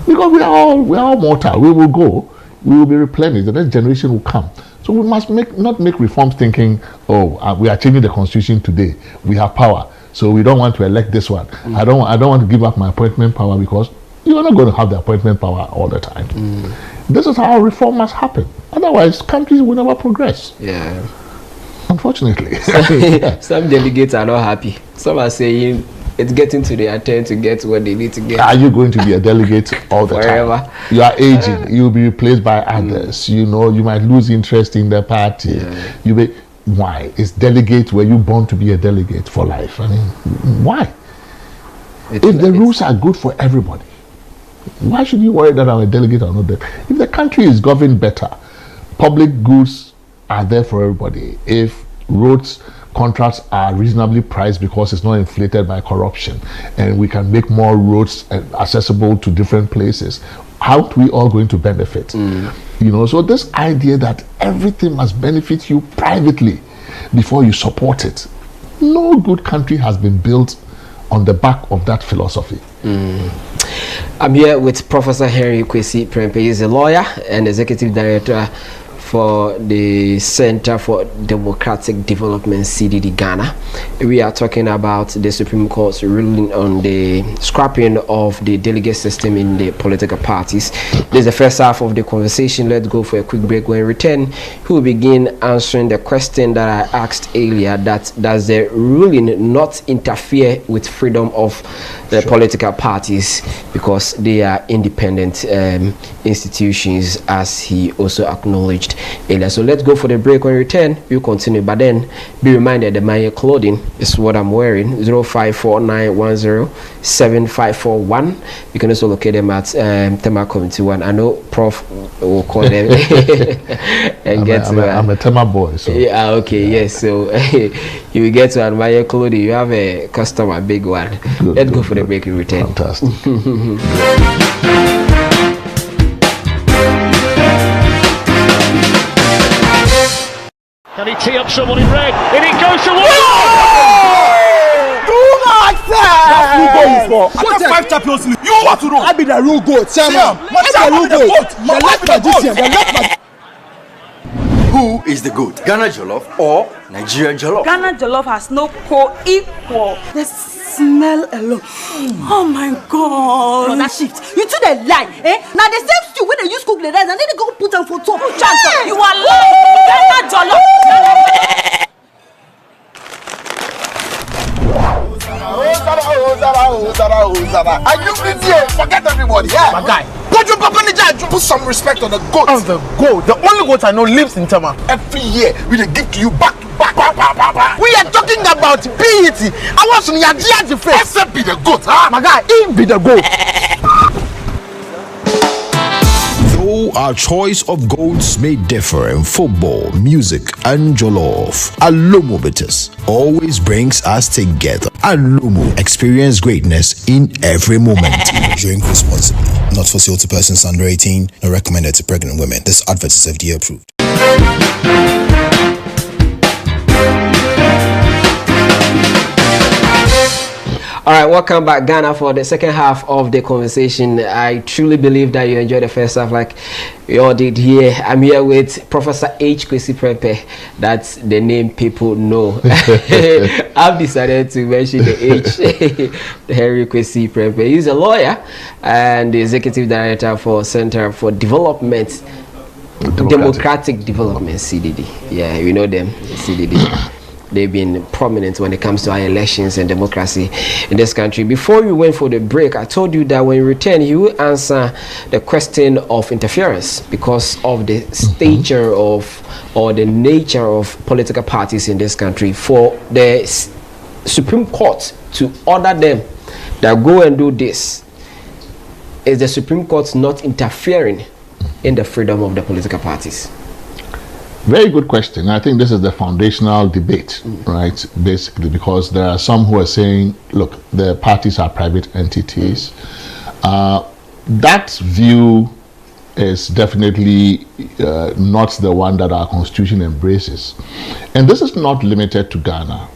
Because we are all mortal. We will go. We will be replenished. The next generation will come. So we must not make reforms thinking, we are changing the constitution today. We have power, so we don't want to elect this one. I don't want to give up my appointment power because you are not going to have the appointment power all the time. This is how reform must happen. Otherwise, countries will never progress. Unfortunately. Some delegates are not happy. Some are saying it's getting to their turn to get what they need to get. Are you going to be a delegate all the Forever. time? You are aging. You'll be replaced by others. You might lose interest in the party. Why? Is delegate, were you born to be a delegate for life? I mean, why? If the rules are good for everybody, why should you worry that I'm a delegate or not? If the country is governed better, public goods are there for everybody. If roads contracts are reasonably priced because it's not inflated by corruption, and we can make more roads accessible to different places, how are we all going to benefit? So this idea that everything must benefit you privately before you support it, no good country has been built on the back of that philosophy. I'm here with Professor Henry Kwasi Prempeh. He's a lawyer and executive director for the Center for Democratic Development, CDD-Ghana. We are talking about the Supreme Court's ruling on the scrapping of the delegate system in the political parties. This is the first half of the conversation. Let's go for a quick break. When we return, we will begin answering the question that I asked earlier, that does the ruling not interfere with freedom of the political parties because they are independent institutions, as he also acknowledged earlier. So let's go for the break. When we return, we'll continue, but then be reminded that my clothing is what I'm wearing. 0549107541. You can also locate them at Tema Committee 1. I know Prof will call them and I'm a Tema boy, so yes, so you will get to admire clothing. You have a customer, big one. Let's go for the break. We return. Fantastic. Can he tee up someone in red? And it goes to one! Do not say! That's who goes for. I got 5 champions league. You want to know? I be the real goat. Chairman. I be the real goat. The left magician. Who is the goat? Ghana Jollof or Nigeria Jollof? Ghana Jollof has no co-equal. The smell alone. Oh my God. No, that shift. You two they lie, eh? Now the same stew when they use cook the rice and then they go put them for top. Chance, you are lying. That's not jollof. And you been here, forget everybody, yeah? My guy, put some respect on the goat. On the goat? The only goat I know lives in Tama. Every year, we dey give to you back to back. We are talking about PET. I want some Yaji face. Except be the goat, huh? My guy, he be the goat. Though our choice of goats may differ in football, music, and jollof, Alomo Bitters always brings us together. Alomo, experience greatness in every moment. Drink responsibly. Not for sale to persons under 18. Not recommended to pregnant women. This advert is FDA approved. All right, welcome back, Ghana, for the second half of the conversation. I truly believe that you enjoyed the first half like we all did here. I'm here with Professor H. Kwasi Prempeh. That's the name people know. I've decided to mention the H, Henry Kwasi Prempeh. He's a lawyer and the Executive Director for Center for Development, Democratic Development, CDD. Yeah, you know them, CDD. They've been prominent when it comes to our elections and democracy in this country. Before we went for the break, I told you that when you return, you will answer the question of interference because of the stature of or the nature of political parties in this country. For the Supreme Court to order them that go and do this, is the Supreme Court not interfering in the freedom of the political parties? Very good question. I think this is the foundational debate, right? Basically, because there are some who are saying, look, the parties are private entities. That view is definitely not the one that our constitution embraces. And this is not limited to Ghana.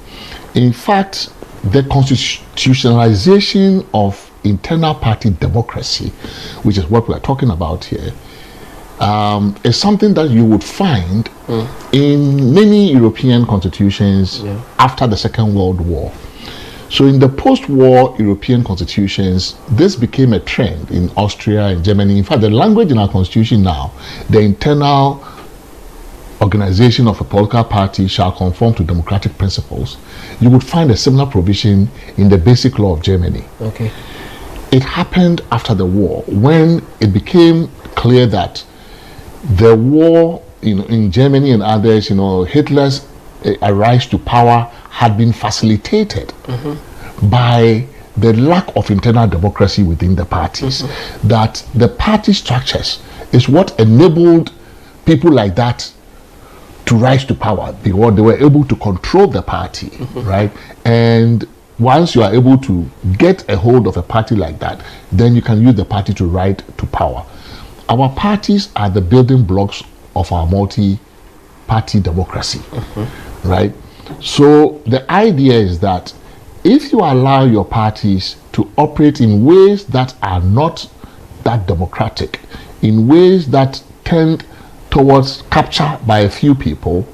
In fact, the constitutionalization of internal party democracy, which is what we are talking about here, is something that you would find in many European constitutions after the Second World War. So in the post-war European constitutions, this became a trend in Austria and Germany. In fact, the language in our constitution now, the internal organization of a political party shall conform to democratic principles. You would find a similar provision in the Basic Law of Germany. Okay. It happened after the war when it became clear that the war, in Germany and others, Hitler's rise to power had been facilitated by the lack of internal democracy within the parties. That the party structures is what enabled people like that to rise to power, because they were able to control the party, right? And once you are able to get a hold of a party like that, then you can use the party to rise to power. Our parties are the building blocks of our multi-party democracy, right? So the idea is that if you allow your parties to operate in ways that are not that democratic, in ways that tend towards capture by a few people,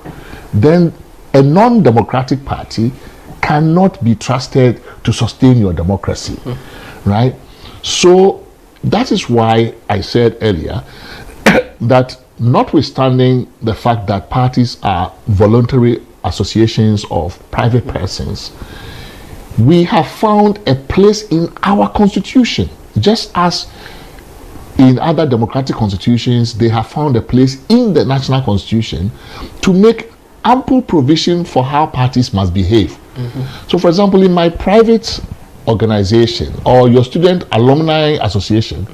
then a non-democratic party cannot be trusted to sustain your democracy, right? So that is why I said earlier that notwithstanding the fact that parties are voluntary associations of private persons, we have found a place in our constitution, just as in other democratic constitutions, they have found a place in the national constitution to make ample provision for how parties must behave. So, for example, in my private organization or your student alumni association,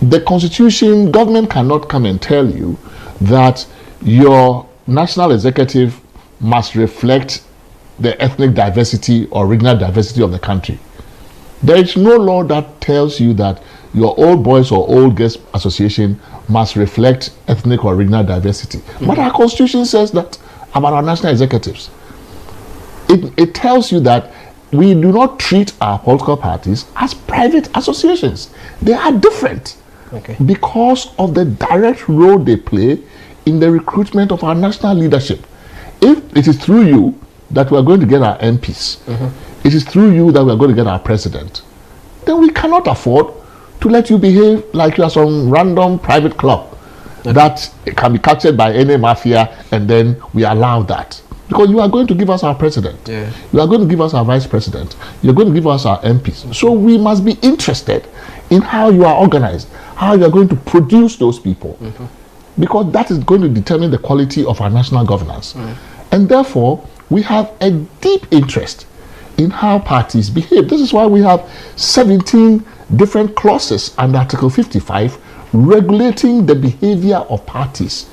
the constitution, government cannot come and tell you that your national executive must reflect the ethnic diversity or regional diversity of the country. There is no law that tells you that your old boys or old girls association must reflect ethnic or regional diversity. But our constitution says that about our national executives. It tells you that we do not treat our political parties as private associations. They are different because of the direct role they play in the recruitment of our national leadership. If it is through you that we are going to get our MPs, it is through you that we are going to get our president, then we cannot afford to let you behave like you are some random private club that can be captured by any mafia, and then we allow that. Because you are going to give us our president. You are going to give us our vice president. You're going to give us our MPs. So we must be interested in how you are organized, how you are going to produce those people. Because that is going to determine the quality of our national governance. And therefore, we have a deep interest in how parties behave. This is why we have 17 different clauses under Article 55 regulating the behavior of parties,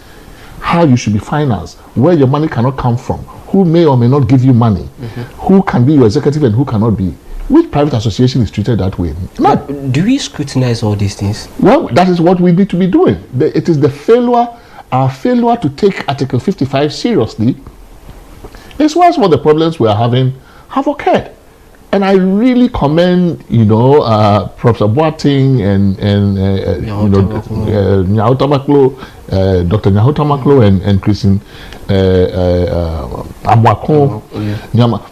how you should be financed, where your money cannot come from, who may or may not give you money, who can be your executive and who cannot be. Which private association is treated that way? No. But do we scrutinize all these things? Well, that is what we need to be doing. It is the failure, our failure to take Article 55 seriously is why some of the problems we are having have occurred. And I really commend, Professor Boateng and Nyao Tamaklo, Dr. Nyao Tamaklo and Christine Abwakon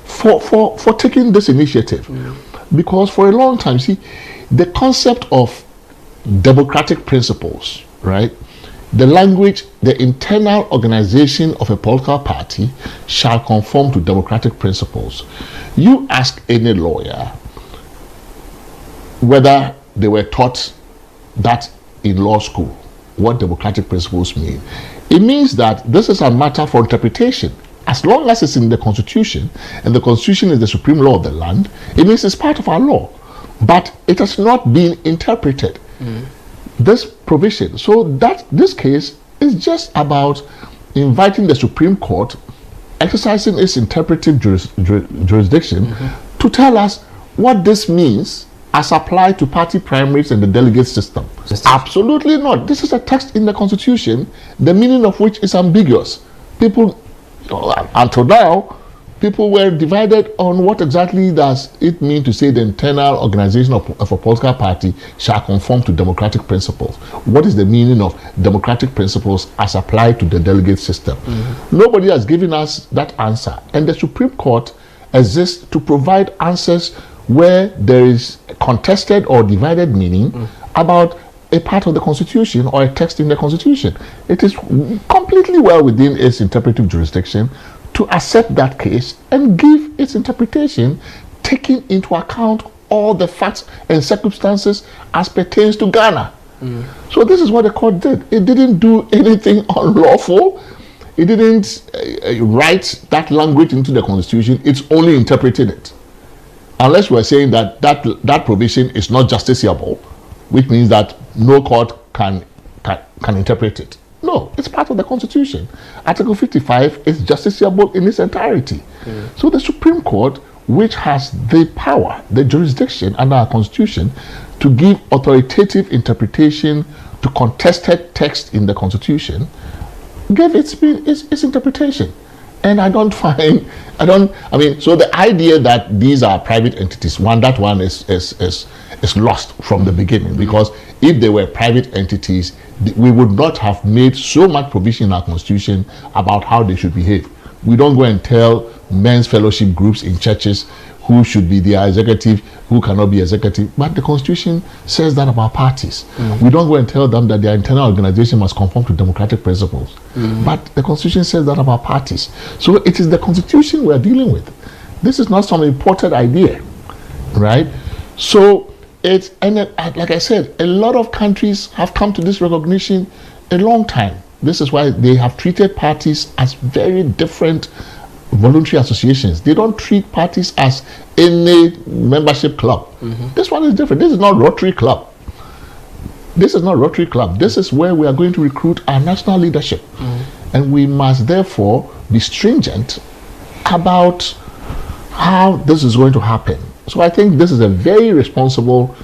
for taking this initiative. Because for a long time, see, the concept of democratic principles, right? The language, the internal organization of a political party shall conform to democratic principles. You ask any lawyer whether they were taught that in law school, what democratic principles mean. It means that this is a matter for interpretation. As long as it's in the Constitution, and the Constitution is the supreme law of the land, it means it's part of our law. But it has not been interpreted. This provision. So that this case is just about inviting the Supreme Court, exercising its interpretive jurisdiction to tell us what this means as applied to party primaries and the delegate system. Absolutely not. This is a text in the Constitution, the meaning of which is ambiguous. People, until now, people were divided on what exactly does it mean to say the internal organization of a political party shall conform to democratic principles. What is the meaning of democratic principles as applied to the delegate system? Nobody has given us that answer. And the Supreme Court exists to provide answers where there is contested or divided meaning about a part of the Constitution or a text in the Constitution. It is completely well within its interpretive jurisdiction to accept that case and give its interpretation, taking into account all the facts and circumstances as pertains to Ghana. So this is what the court did. It didn't do anything unlawful. It didn't write that language into the Constitution. It's only interpreted it. Unless we're saying that provision is not justiciable, which means that no court can interpret it. No, it's part of the Constitution. Article 55 is justiciable in its entirety. So the Supreme Court, which has the power, the jurisdiction under our Constitution to give authoritative interpretation to contested text in the Constitution, gave its interpretation. And so the idea that these are private entities, that one is lost from the beginning, because if they were private entities, we would not have made so much provision in our Constitution about how they should behave. We don't go and tell men's fellowship groups in churches who should be their executive, who cannot be executive. But the Constitution says that about parties. We don't go and tell them that their internal organization must conform to democratic principles. But the Constitution says that about parties. So it is the Constitution we are dealing with. This is not some imported idea, right? So like I said, a lot of countries have come to this recognition a long time. This is why they have treated parties as very different voluntary associations. They don't treat parties as any membership club. This one is different. This is not Rotary Club. This is not Rotary Club. This is where we are going to recruit our national leadership. And we must therefore be stringent about how this is going to happen. So I think this is a very responsible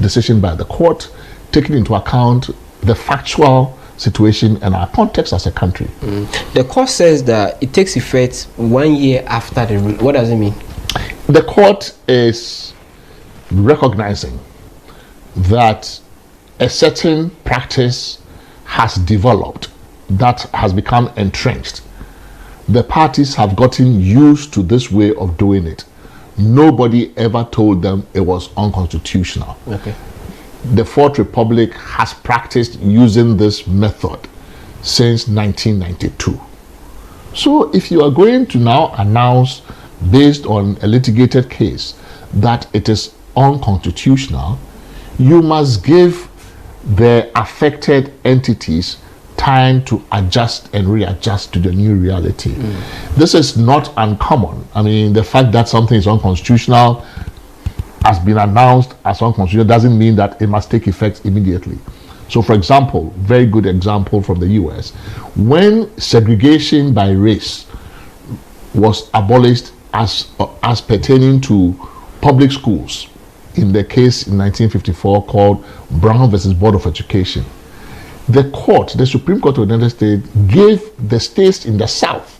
decision by the court, taking into account the factual situation and our context as a country. The court says that it takes effect 1 year after the rule. What does it mean? The court is recognizing that a certain practice has developed that has become entrenched, the parties have gotten used to this way of doing it. Nobody ever told them it was unconstitutional. Okay. The Fourth Republic has practiced using this method since 1992. So if you are going to now announce, based on a litigated case, that it is unconstitutional, you must give the affected entities time to adjust and readjust to the new reality. This is not uncommon. I mean, the fact that something is unconstitutional has been announced as unconstitutional doesn't mean that it must take effect immediately. So, for example, very good example from the US, when segregation by race was abolished as pertaining to public schools, in the case in 1954 called Brown versus Board of Education, the Supreme Court of the United States gave the states in the South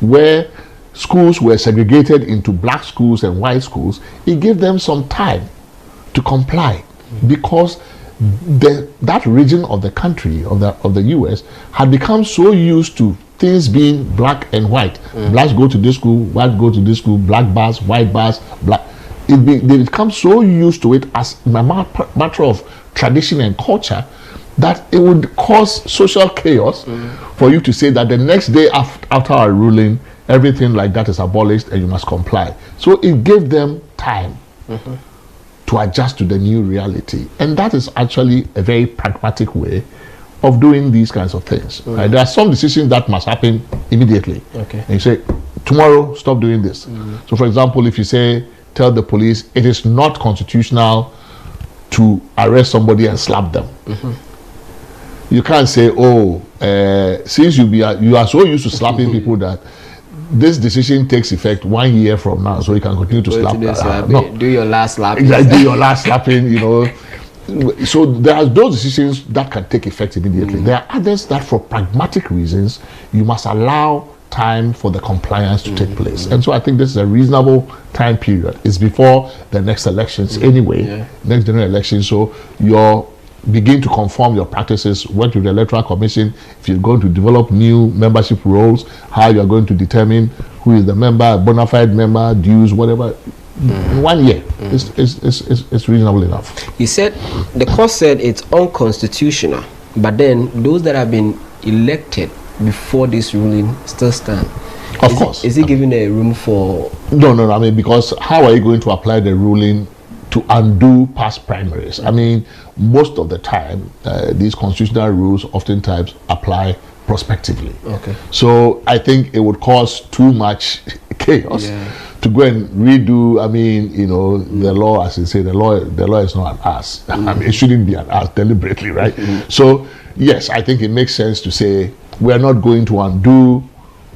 where schools were segregated into black schools and white schools, it gave them some time to comply, because that region of the country, of the US, had become so used to things being black and white. Blacks go to this school, white go to this school, black bars, white bars, black. They become so used to it as a matter of tradition and culture that it would cause social chaos for you to say that the next day after our ruling, everything like that is abolished and you must comply. So it gave them time to adjust to the new reality. And that is actually a very pragmatic way of doing these kinds of things. Right? There are some decisions that must happen immediately. Okay. And you say, tomorrow, stop doing this. So for example, if you say, tell the police, it is not constitutional to arrest somebody and slap them. You can't say, oh, since you are so used to slapping people that this decision takes effect 1 year from now, so you can continue to slap. No. Do your last slapping. Exactly, do your last slapping, you know. So there are those decisions that can take effect immediately. There are others that, for pragmatic reasons, you must allow time for the compliance to take place. And so I think this is a reasonable time period. It's before the next elections anyway, next general election. So you're begin to conform your practices, work with the Electoral Commission. If you're going to develop new membership roles, how you're going to determine who is the member, bona fide member, dues, whatever. 1 year is reasonable enough. You said, the court said it's unconstitutional, but then those that have been elected before this ruling still stand. Of course. Is it giving a room for... No. I mean, because how are you going to apply the ruling to undo past primaries? I mean, most of the time, these constitutional rules oftentimes apply prospectively. Okay. So I think it would cause too much chaos to go and redo. I mean, you know, the law, as you say, the law is not an ass. I mean, it shouldn't be an ass deliberately, right? So yes, I think it makes sense to say we are not going to undo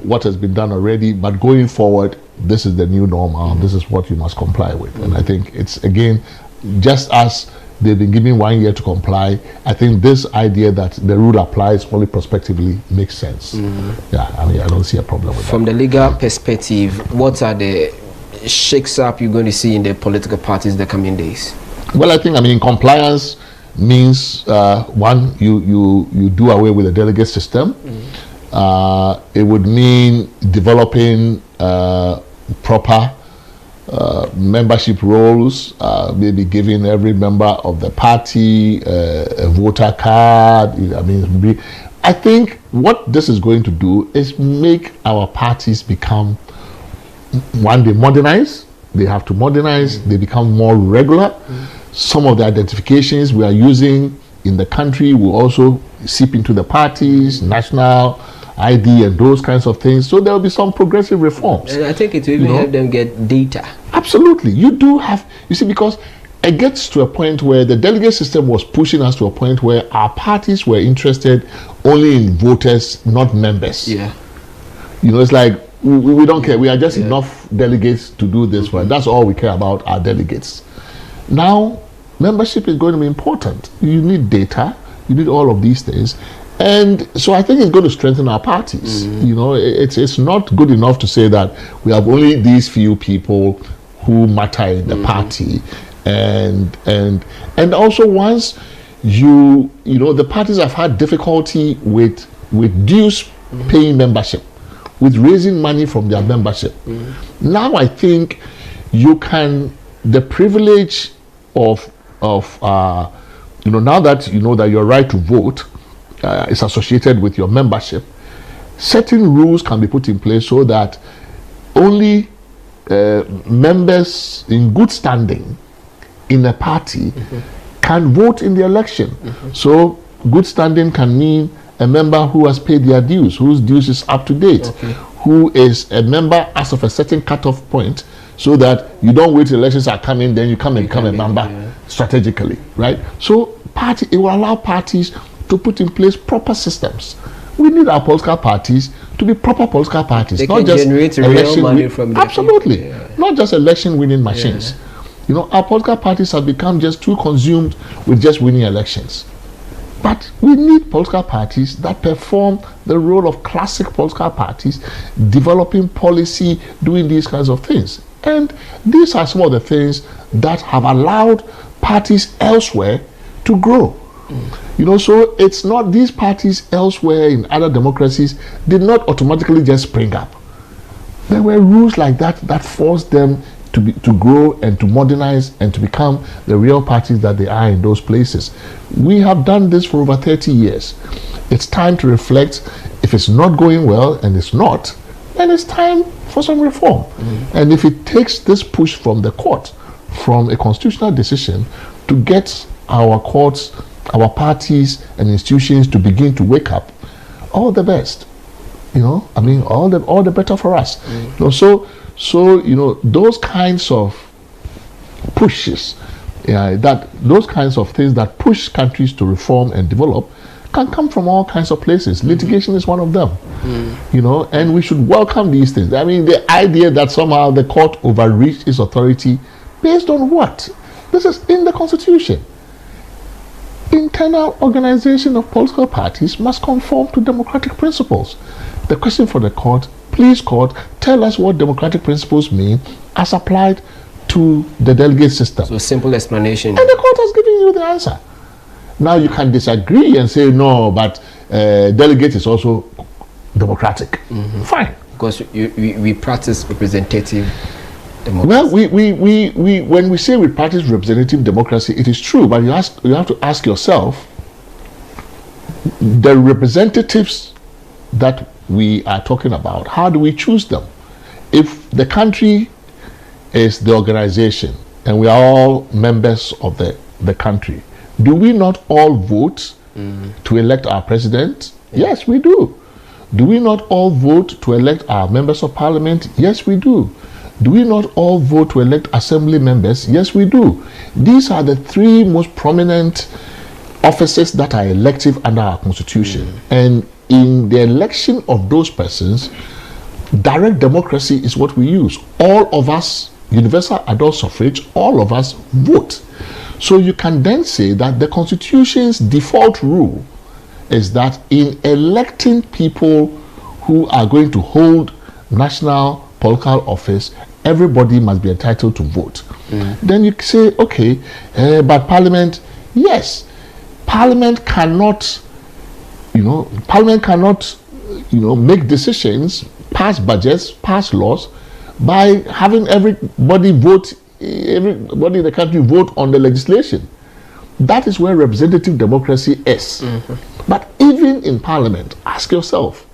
what has been done already, but going forward, this is the new normal. This is what you must comply with. And I think it's, again, just as they've been given 1 year to comply, I think this idea that the rule applies only prospectively makes sense. Yeah, I mean, I don't see a problem with that. From the legal perspective, what are the shakes up you're going to see in the political parties in the coming days? Well, I think, compliance means, one, you do away with the delegate system. It would mean developing proper membership roles, maybe giving every member of the party a voter card. I think what this is going to do is make our parties become, one, they modernize. They have to modernize. They become more regular. Some of the identifications we are using in the country will also seep into the parties, national ID and those kinds of things. So there will be some progressive reforms. And I think it will even help them get data. Absolutely. You do have, you see, because it gets to a point where the delegate system was pushing us to a point where our parties were interested only in voters, not members. Yeah. You know, it's like, we don't care. We are just enough delegates to do this. Right? That's all we care about, our delegates. Now, membership is going to be important. You need data. You need all of these things. And so I think it's going to strengthen our parties. You know, it's not good enough to say that we have only these few people who matter in the party. And also, once you know, the parties have had difficulty with dues paying membership. with raising money from their membership. Now I think the privilege of now that you know that your right to vote is associated with your membership, certain rules can be put in place so that only members in good standing in a party can vote in the election. So good standing can mean a member who has paid their dues, whose dues is up to date, who is a member as of a certain cutoff point, so that you don't wait till elections are coming, then you come and become a member strategically, right? So it will allow parties to put in place proper systems. We need our political parties to be proper political parties. They not can just generate real money from the absolutely people. Yeah. Not just election winning machines. You know, our political parties have become just too consumed with just winning elections. But we need political parties that perform the role of classic political parties, developing policy, doing these kinds of things. And these are some of the things that have allowed parties elsewhere to grow. You know, so it's not these parties elsewhere in other democracies did not automatically just spring up. There were rules like that that forced them to grow and to modernize and to become the real parties that they are in those places. We have done this for over 30 years. It's time to reflect. If it's not going well, and it's not, then it's time for some reform. And if it takes this push from the court, from a constitutional decision, to get our courts, our parties and institutions to begin to wake up, all the best. You know, I mean, all the better for us. You know, so you know, those kinds of pushes, those kinds of things that push countries to reform and develop can come from all kinds of places. Litigation is one of them. You know, and we should welcome these things. I mean, the idea that somehow the court overreached its authority based on what? This is in the Constitution. Internal organization of political parties must conform to democratic principles. The question for the court, please court, tell us what democratic principles mean as applied to the delegate system. So simple explanation. And the court has given you the answer. Now you can disagree and say no, but delegate is also democratic. Fine. Because we practice representative democracy. Well, we when we say we practice representative democracy, it is true, but you have to ask yourself, the representatives that we are talking about, how do we choose them? If the country is the organization and we are all members of the country, do we not all vote to elect our president? Yes, we do. Do we not all vote to elect our members of parliament? Yes, we do. Do we not all vote to elect assembly members? Yes, we do. These are the three most prominent offices that are elective under our constitution. And in the election of those persons, direct democracy is what we use. All of us, universal adult suffrage, all of us vote. So you can then say that the Constitution's default rule is that in electing people who are going to hold national political office, everybody must be entitled to vote. Then you say, okay, but Parliament, yes, Parliament cannot, make decisions, pass budgets, pass laws by having everybody in the country vote on the legislation. That is where representative democracy is. But even in Parliament, ask yourself,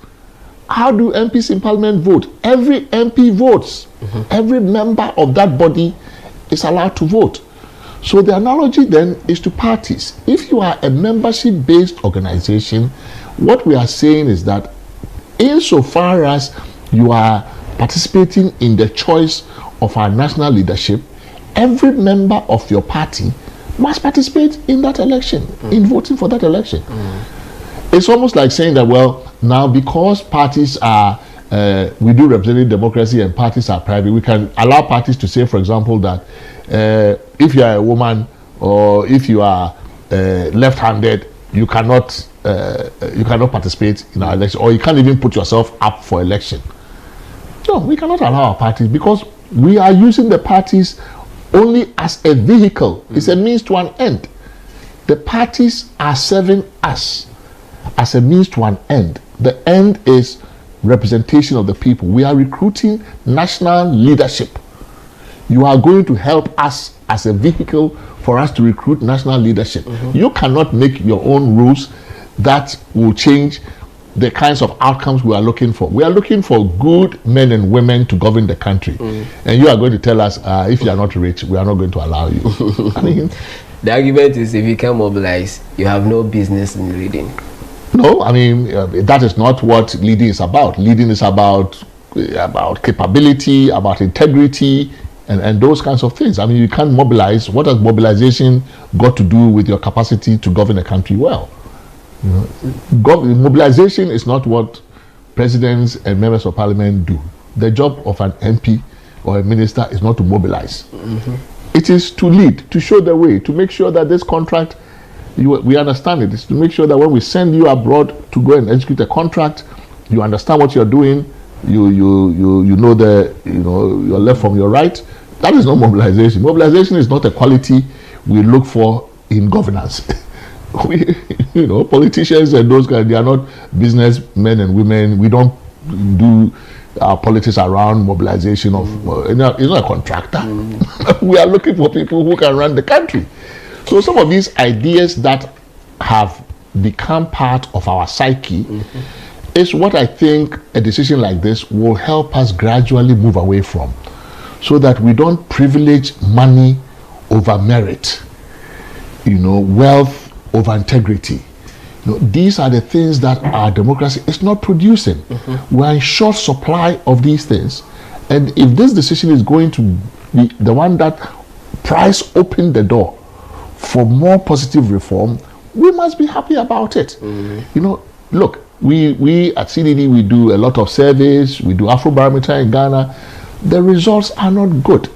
how do MPs in Parliament vote? Every MP votes. Every member of that body is allowed to vote. So the analogy then is to parties. If you are a membership-based organization, what we are saying is that insofar as you are participating in the choice of our national leadership, every member of your party must participate in that election, in voting for that election. It's almost like saying that, well, now because parties are, we do representative democracy and parties are private, we can allow parties to say, for example, that if you are a woman or if you are left-handed, you cannot participate in our election, or you can't even put yourself up for election. No, we cannot allow our parties, because we are using the parties only as a vehicle. It's a means to an end. The parties are serving us as a means to an end. The end is representation of the people. We are recruiting national leadership. You are going to help us as a vehicle for us to recruit national leadership. You cannot make your own rules that will change the kinds of outcomes we are looking for. We are looking for good men and women to govern the country. And you are going to tell us, if you are not rich, we are not going to allow you. I mean, the argument is if you can mobilize, you have no business in leading. No, I mean, that is not what leading is about. Leading is about capability, about integrity, and those kinds of things. I mean, you can't mobilize. What has mobilization got to do with your capacity to govern a country well? You know, mobilization is not what presidents and members of parliament do. The job of an MP or a minister is not to mobilize. It is to lead, to show the way, to make sure that this contract, we understand it. It's to make sure that when we send you abroad to go and execute a contract, you understand what you're doing. You know your left from your right. That is not mobilization. Mobilization is not a quality we look for in governance. Politicians and those guys, they are not businessmen and women. We don't do politics around mobilization of. It's not a contractor. We are looking for people who can run the country. So some of these ideas that have become part of our psyche is what I think a decision like this will help us gradually move away from, so that we don't privilege money over merit, wealth over integrity. These are the things that our democracy is not producing. We are in short supply of these things. And if this decision is going to be the one that pries open the door for more positive reform, we must be happy about it. Look, we at CDD, we do a lot of surveys, we do Afrobarometer in Ghana. The results are not good.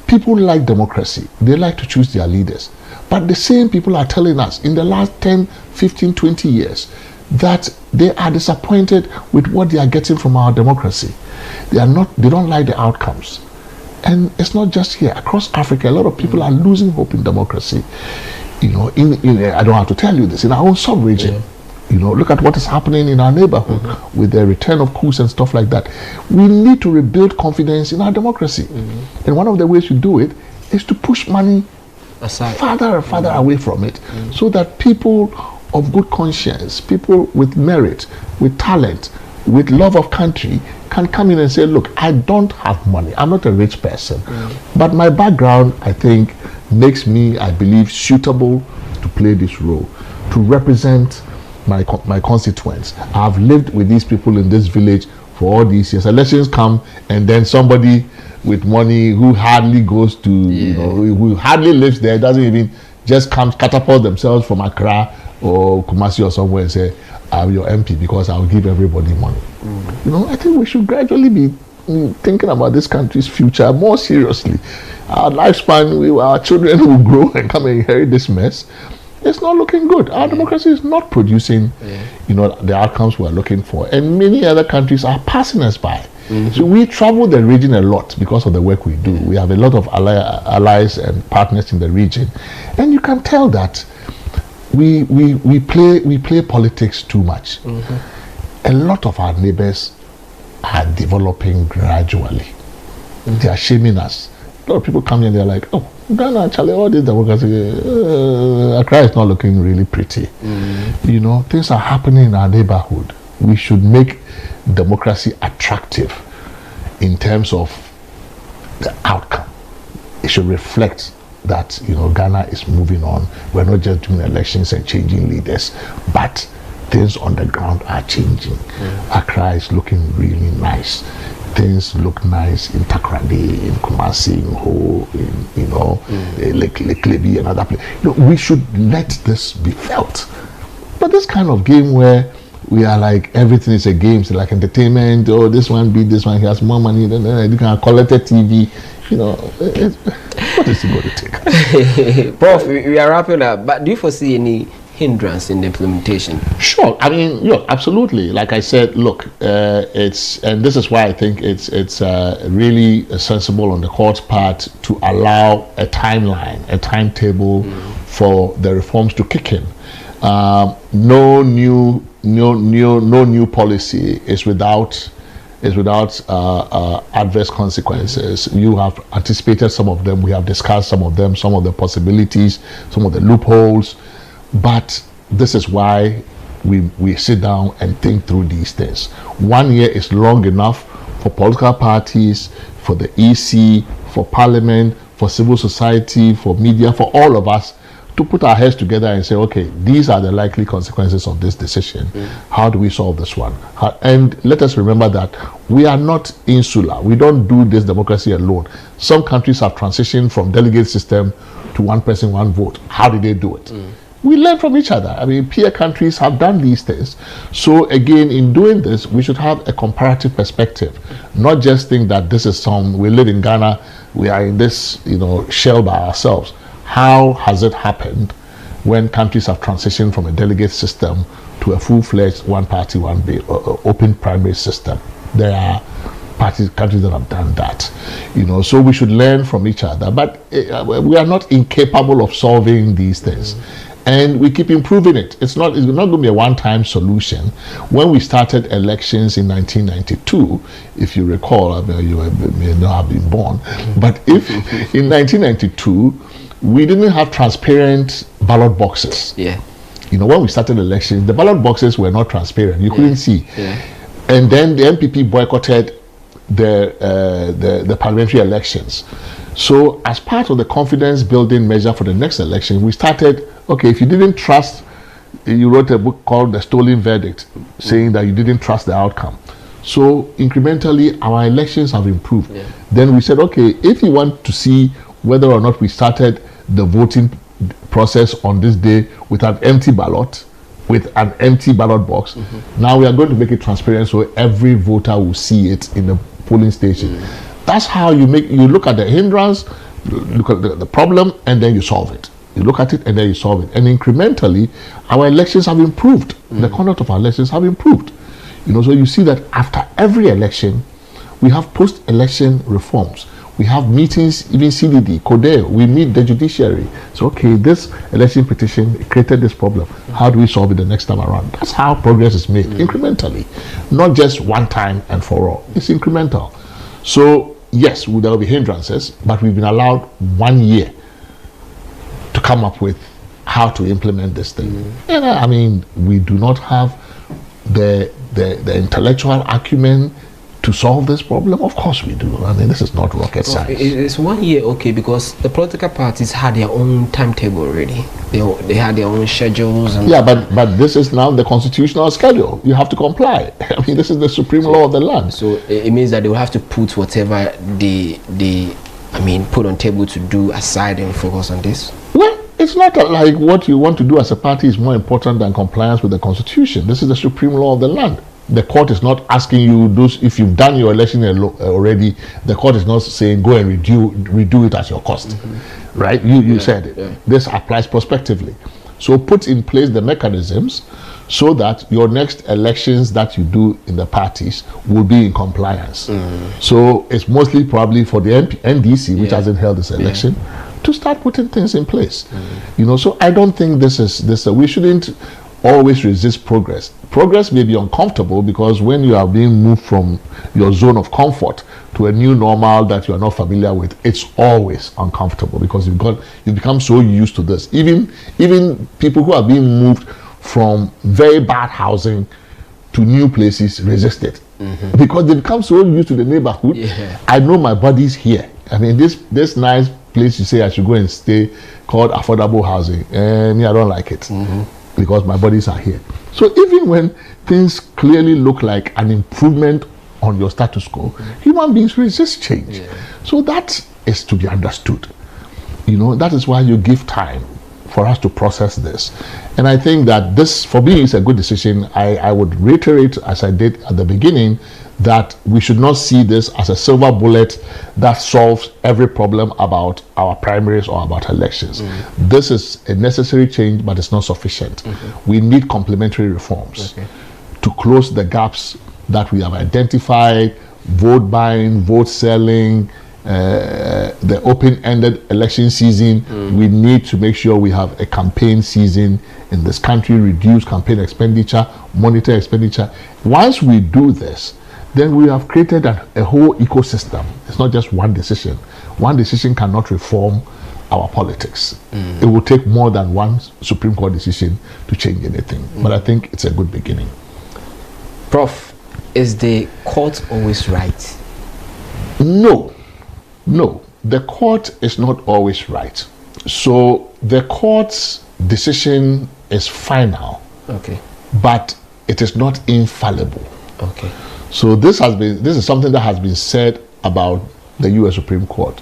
People like democracy. They like to choose their leaders. But the same people are telling us in the last 10, 15, 20 years that they are disappointed with what they are getting from our democracy. They don't like the outcomes. And it's not just here. Across Africa, a lot of people are losing hope in democracy. I don't have to tell you this. In our own sub-region, look at what is happening in our neighborhood with the return of coups and stuff like that. We need to rebuild confidence in our democracy. And one of the ways to do it is to push money farther and farther away from it, so that people of good conscience, people with merit, with talent, with love of country can come in and say, look, I don't have money. I'm not a rich person. But my background, I think, makes me, I believe, suitable to play this role, to represent my constituents. I've lived with these people in this village for all these years. Elections come, and then somebody with money who hardly goes to, who hardly lives there, doesn't even, just comes, catapult themselves from Accra or Kumasi or somewhere and say, I'm your MP because I'll give everybody money. I think we should gradually be thinking about this country's future more seriously. Our lifespan, our children will grow and come and inherit this mess. It's not looking good. Our democracy is not producing, the outcomes we're looking for. And many other countries are passing us by. So we travel the region a lot because of the work we do. We have a lot of allies and partners in the region. And you can tell that we play politics too much. A lot of our neighbors are developing gradually. They are shaming us. A lot of people come here and they're like, oh, Ghana, actually, all this democracy, Accra is not looking really pretty. Things are happening in our neighborhood. We should make democracy attractive in terms of the outcome. It should reflect that Ghana is moving on. We're not just doing elections and changing leaders, but things on the ground are changing. Accra is looking really nice. Things look nice in Takoradi, in Kumasi, in Ho, in Lake Lebi and other places. We should let this be felt. But this kind of game where we are like, everything is a game, so like entertainment, this one beat this one, he has more money, then you can collect a TV, what is it going to take? Prof, we are wrapping up, but do you foresee any hindrance in the implementation? Sure. I mean, absolutely. Like I said, look, and this is why I think it's really sensible on the court's part to allow a timeline, a timetable for the reforms to kick in. No new no new policy is without adverse consequences. You have anticipated some of them. We have discussed some of them, some of the possibilities, some of the loopholes. But this is why we sit down and think through these things. 1 year is long enough for political parties, for the EC, for Parliament, for civil society, for media, for all of us to put our heads together and say, okay, these are the likely consequences of this decision. How do we solve this one? And let us remember that we are not insular. We don't do this democracy alone. Some countries have transitioned from delegate system to one person, one vote. How did they do it? We learn from each other. I mean, peer countries have done these things. So again, in doing this, we should have a comparative perspective, not just think that this is we live in Ghana, we are in this, shell by ourselves. How has it happened when countries have transitioned from a delegate system to a full-fledged one-party, one-bill, open primary system? There are countries that have done that, so we should learn from each other. But we are not incapable of solving these things. And we keep improving it. It's not going to be a one-time solution. When we started elections in 1992, if you recall, you may not have been born, but if in 1992, we didn't have transparent ballot boxes. When we started elections, the ballot boxes were not transparent. You couldn't see. And then the MPP boycotted the parliamentary elections. So as part of the confidence building measure for the next election, we started, okay, if you didn't trust, you wrote a book called The Stolen Verdict, saying that you didn't trust the outcome. So incrementally, our elections have improved. Then we said, okay, if you want to see whether or not we started the voting process on this day with an empty ballot, with an empty ballot box, now we are going to make it transparent so every voter will see it in the polling station. That's how you look at the hindrance, look at the problem, and then you solve it. You look at it and then you solve it. And incrementally, our elections have improved. The conduct of our elections have improved. So you see that after every election, we have post-election reforms. We have meetings, even CDD, CODE, we meet the judiciary. So, okay, this election petition created this problem. How do we solve it the next time around? That's how progress is made, incrementally. Not just one time and for all. It's incremental. So, yes, there will be hindrances, but we've been allowed 1 year to come up with how to implement this thing. And I mean, we do not have the intellectual acumen to solve this problem. Of course we do. I mean, this is not rocket science. It's 1 year, okay, because the political parties had their own timetable already. They had their own schedules. And but this is now the constitutional schedule. You have to comply. I mean, this is the supreme law of the land. So it means that they will have to put whatever they put on table to do aside and focus on this. Well, it's not like what you want to do as a party is more important than compliance with the constitution. This is the supreme law of the land. The court is not asking you if you've done your election already. The court is not saying go and redo it at your cost, right? You said it. This applies prospectively. So put in place the mechanisms so that your next elections that you do in the parties will be in compliance. So it's mostly probably for the NDC, which hasn't held this election, to start putting things in place. So I don't think we shouldn't always resist progress. Progress may be uncomfortable because when you are being moved from your zone of comfort to a new normal that you are not familiar with, it's always uncomfortable because you've become so used to this. Even people who are being moved from very bad housing to new places resist it because they become so used to the neighborhood. I know my body's here. I mean, this nice place you say I should go and stay called affordable housing, and I don't like it. Because my bodies are here. So even when things clearly look like an improvement on your status quo, human beings resist change. So that is to be understood. That is why you give time for us to process this. And I think that this, for me, is a good decision. I would reiterate, as I did at the beginning, that we should not see this as a silver bullet that solves every problem about our primaries or about elections. This is a necessary change, but it's not sufficient. We need complementary reforms to close the gaps that we have identified: vote buying, vote selling, the open-ended election season. We need to make sure we have a campaign season in this country, reduce campaign expenditure, monitor expenditure. Once we do this, then we have created a whole ecosystem. It's not just one decision. One decision cannot reform our politics. It will take more than one Supreme Court decision to change anything. But I think it's a good beginning. Prof, is the court always right? No. The court is not always right. So the court's decision is final. Okay. But it is not infallible. Okay. So this is something that has been said about the U.S. Supreme Court.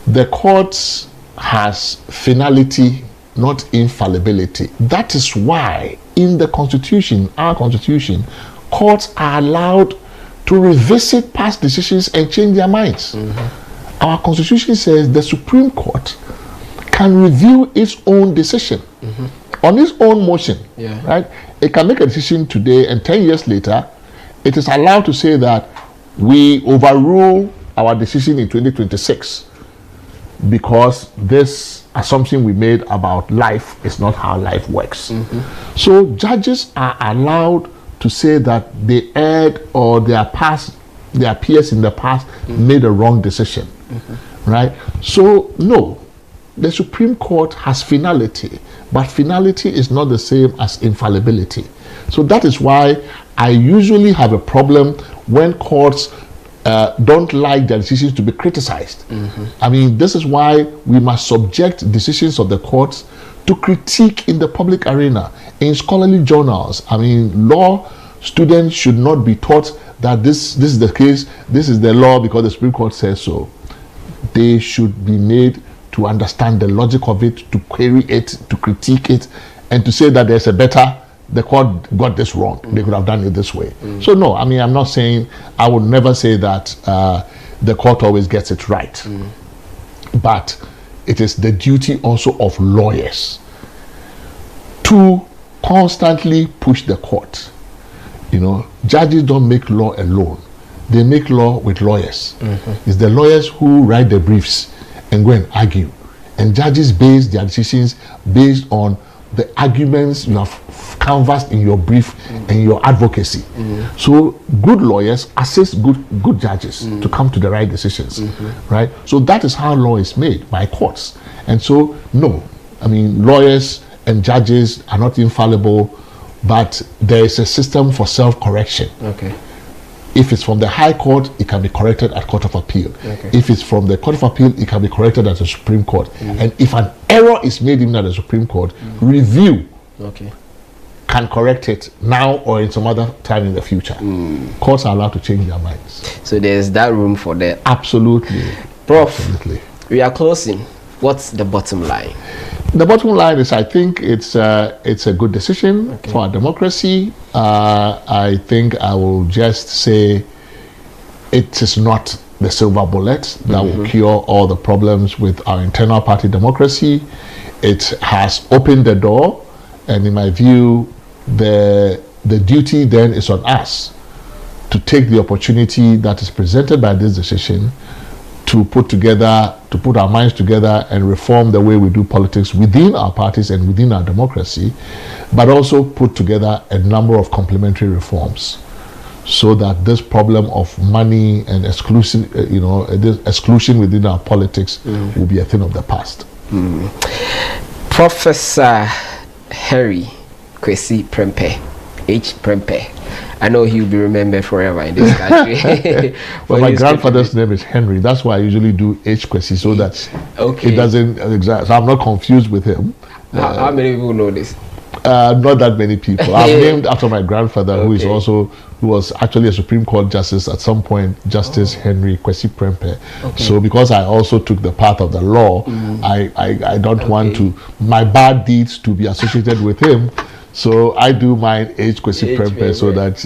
The court has finality, not infallibility. That is why in the Constitution, our Constitution, courts are allowed to revisit past decisions and change their minds. Our Constitution says the Supreme Court can review its own decision on its own motion. Right? It can make a decision today, and 10 years later, it is allowed to say that we overrule our decision in 2026 because this assumption we made about life is not how life works. So judges are allowed to say that they erred or their peers in the past made a wrong decision. Right? So no, the Supreme Court has finality, but finality is not the same as infallibility. So that is why I usually have a problem when courts don't like their decisions to be criticized. I mean, this is why we must subject decisions of the courts to critique in the public arena, in scholarly journals. I mean, law students should not be taught that this is the case, this is the law because the Supreme Court says so. They should be made to understand the logic of it, to query it, to critique it, and to say that there's a better, the court got this wrong, they could have done it this way. So no, I mean, I'm not saying, I would never say that the court always gets it right. But it is the duty also of lawyers to constantly push the court. You know, judges don't make law alone. They make law with lawyers. It's the lawyers who write the briefs and go and argue. And judges base their decisions based on the arguments you have canvassed in your brief and your advocacy. So good lawyers assist good judges to come to the right decisions. Right? So that is how law is made, by courts. And so no, I mean, lawyers and judges are not infallible, but there is a system for self-correction. Okay. If it's from the High Court, it can be corrected at Court of Appeal. If it's from the Court of Appeal, it can be corrected at the Supreme Court. And if an error is made even at the Supreme Court, review can correct it now or in some other time in the future. Courts are allowed to change their minds. So there's that room for that. Absolutely. Prof, absolutely. We are closing. What's the bottom line? The bottom line is, I think it's a good decision for our democracy. I think I will just say it is not the silver bullet that will cure all the problems with our internal party democracy. It has opened the door, and in my view, the duty then is on us to take the opportunity that is presented by this decision to put our minds together and reform the way we do politics within our parties and within our democracy, but also put together a number of complementary reforms so that this problem of money and exclusion, this exclusion within our politics will be a thing of the past. Professor Henry Kwasi Prempeh, H. Prempeh. I know he'll be remembered forever in this country. Well, my grandfather's name is Henry. That's why I usually do H. Kwasi, so that it doesn't exact. So I'm not confused with him. How many people know this? Not that many people. I'm named after my grandfather, who was actually a Supreme Court justice at some point, Justice Henry Kwasi Prempeh. So because I also took the path of the law, I don't want my bad deeds to be associated with him. So I do mine Kwasi Prempeh so that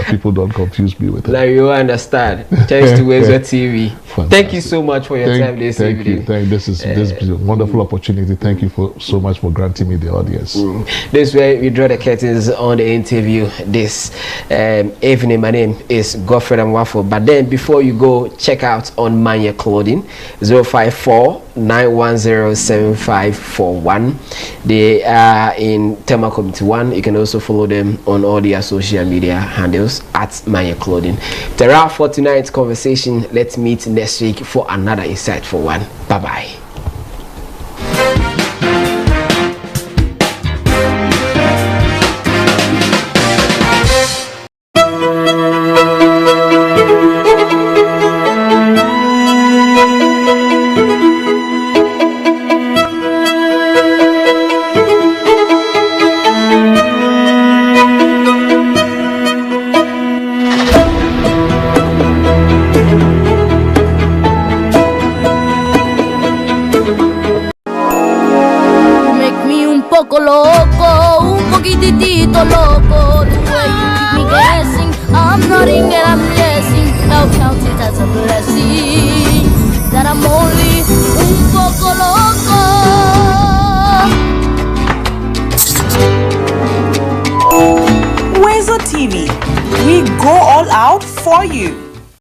people don't confuse me with it. Now you understand. Thanks to Wezo TV. Thank you so much for your time this evening. This is a wonderful opportunity. Thank you so much for granting me the audience. This is where we draw the curtains on the interview this evening. My name is Godfrey Amwafo. But then before you go, check out on Manya Clothing 054-910-7541. They are in Tema Committee 1. You can also follow them on all their social media handles at Manya Clothing. There are for tonight's conversation. Let's meet next week for another insightful one. Bye bye. Loco, un poquitito loco. The way you keep me guessing, I'm nodding and I'm guessing. I'll count it as a blessing that I'm only un poco loco. Wezo TV, we go all out for you.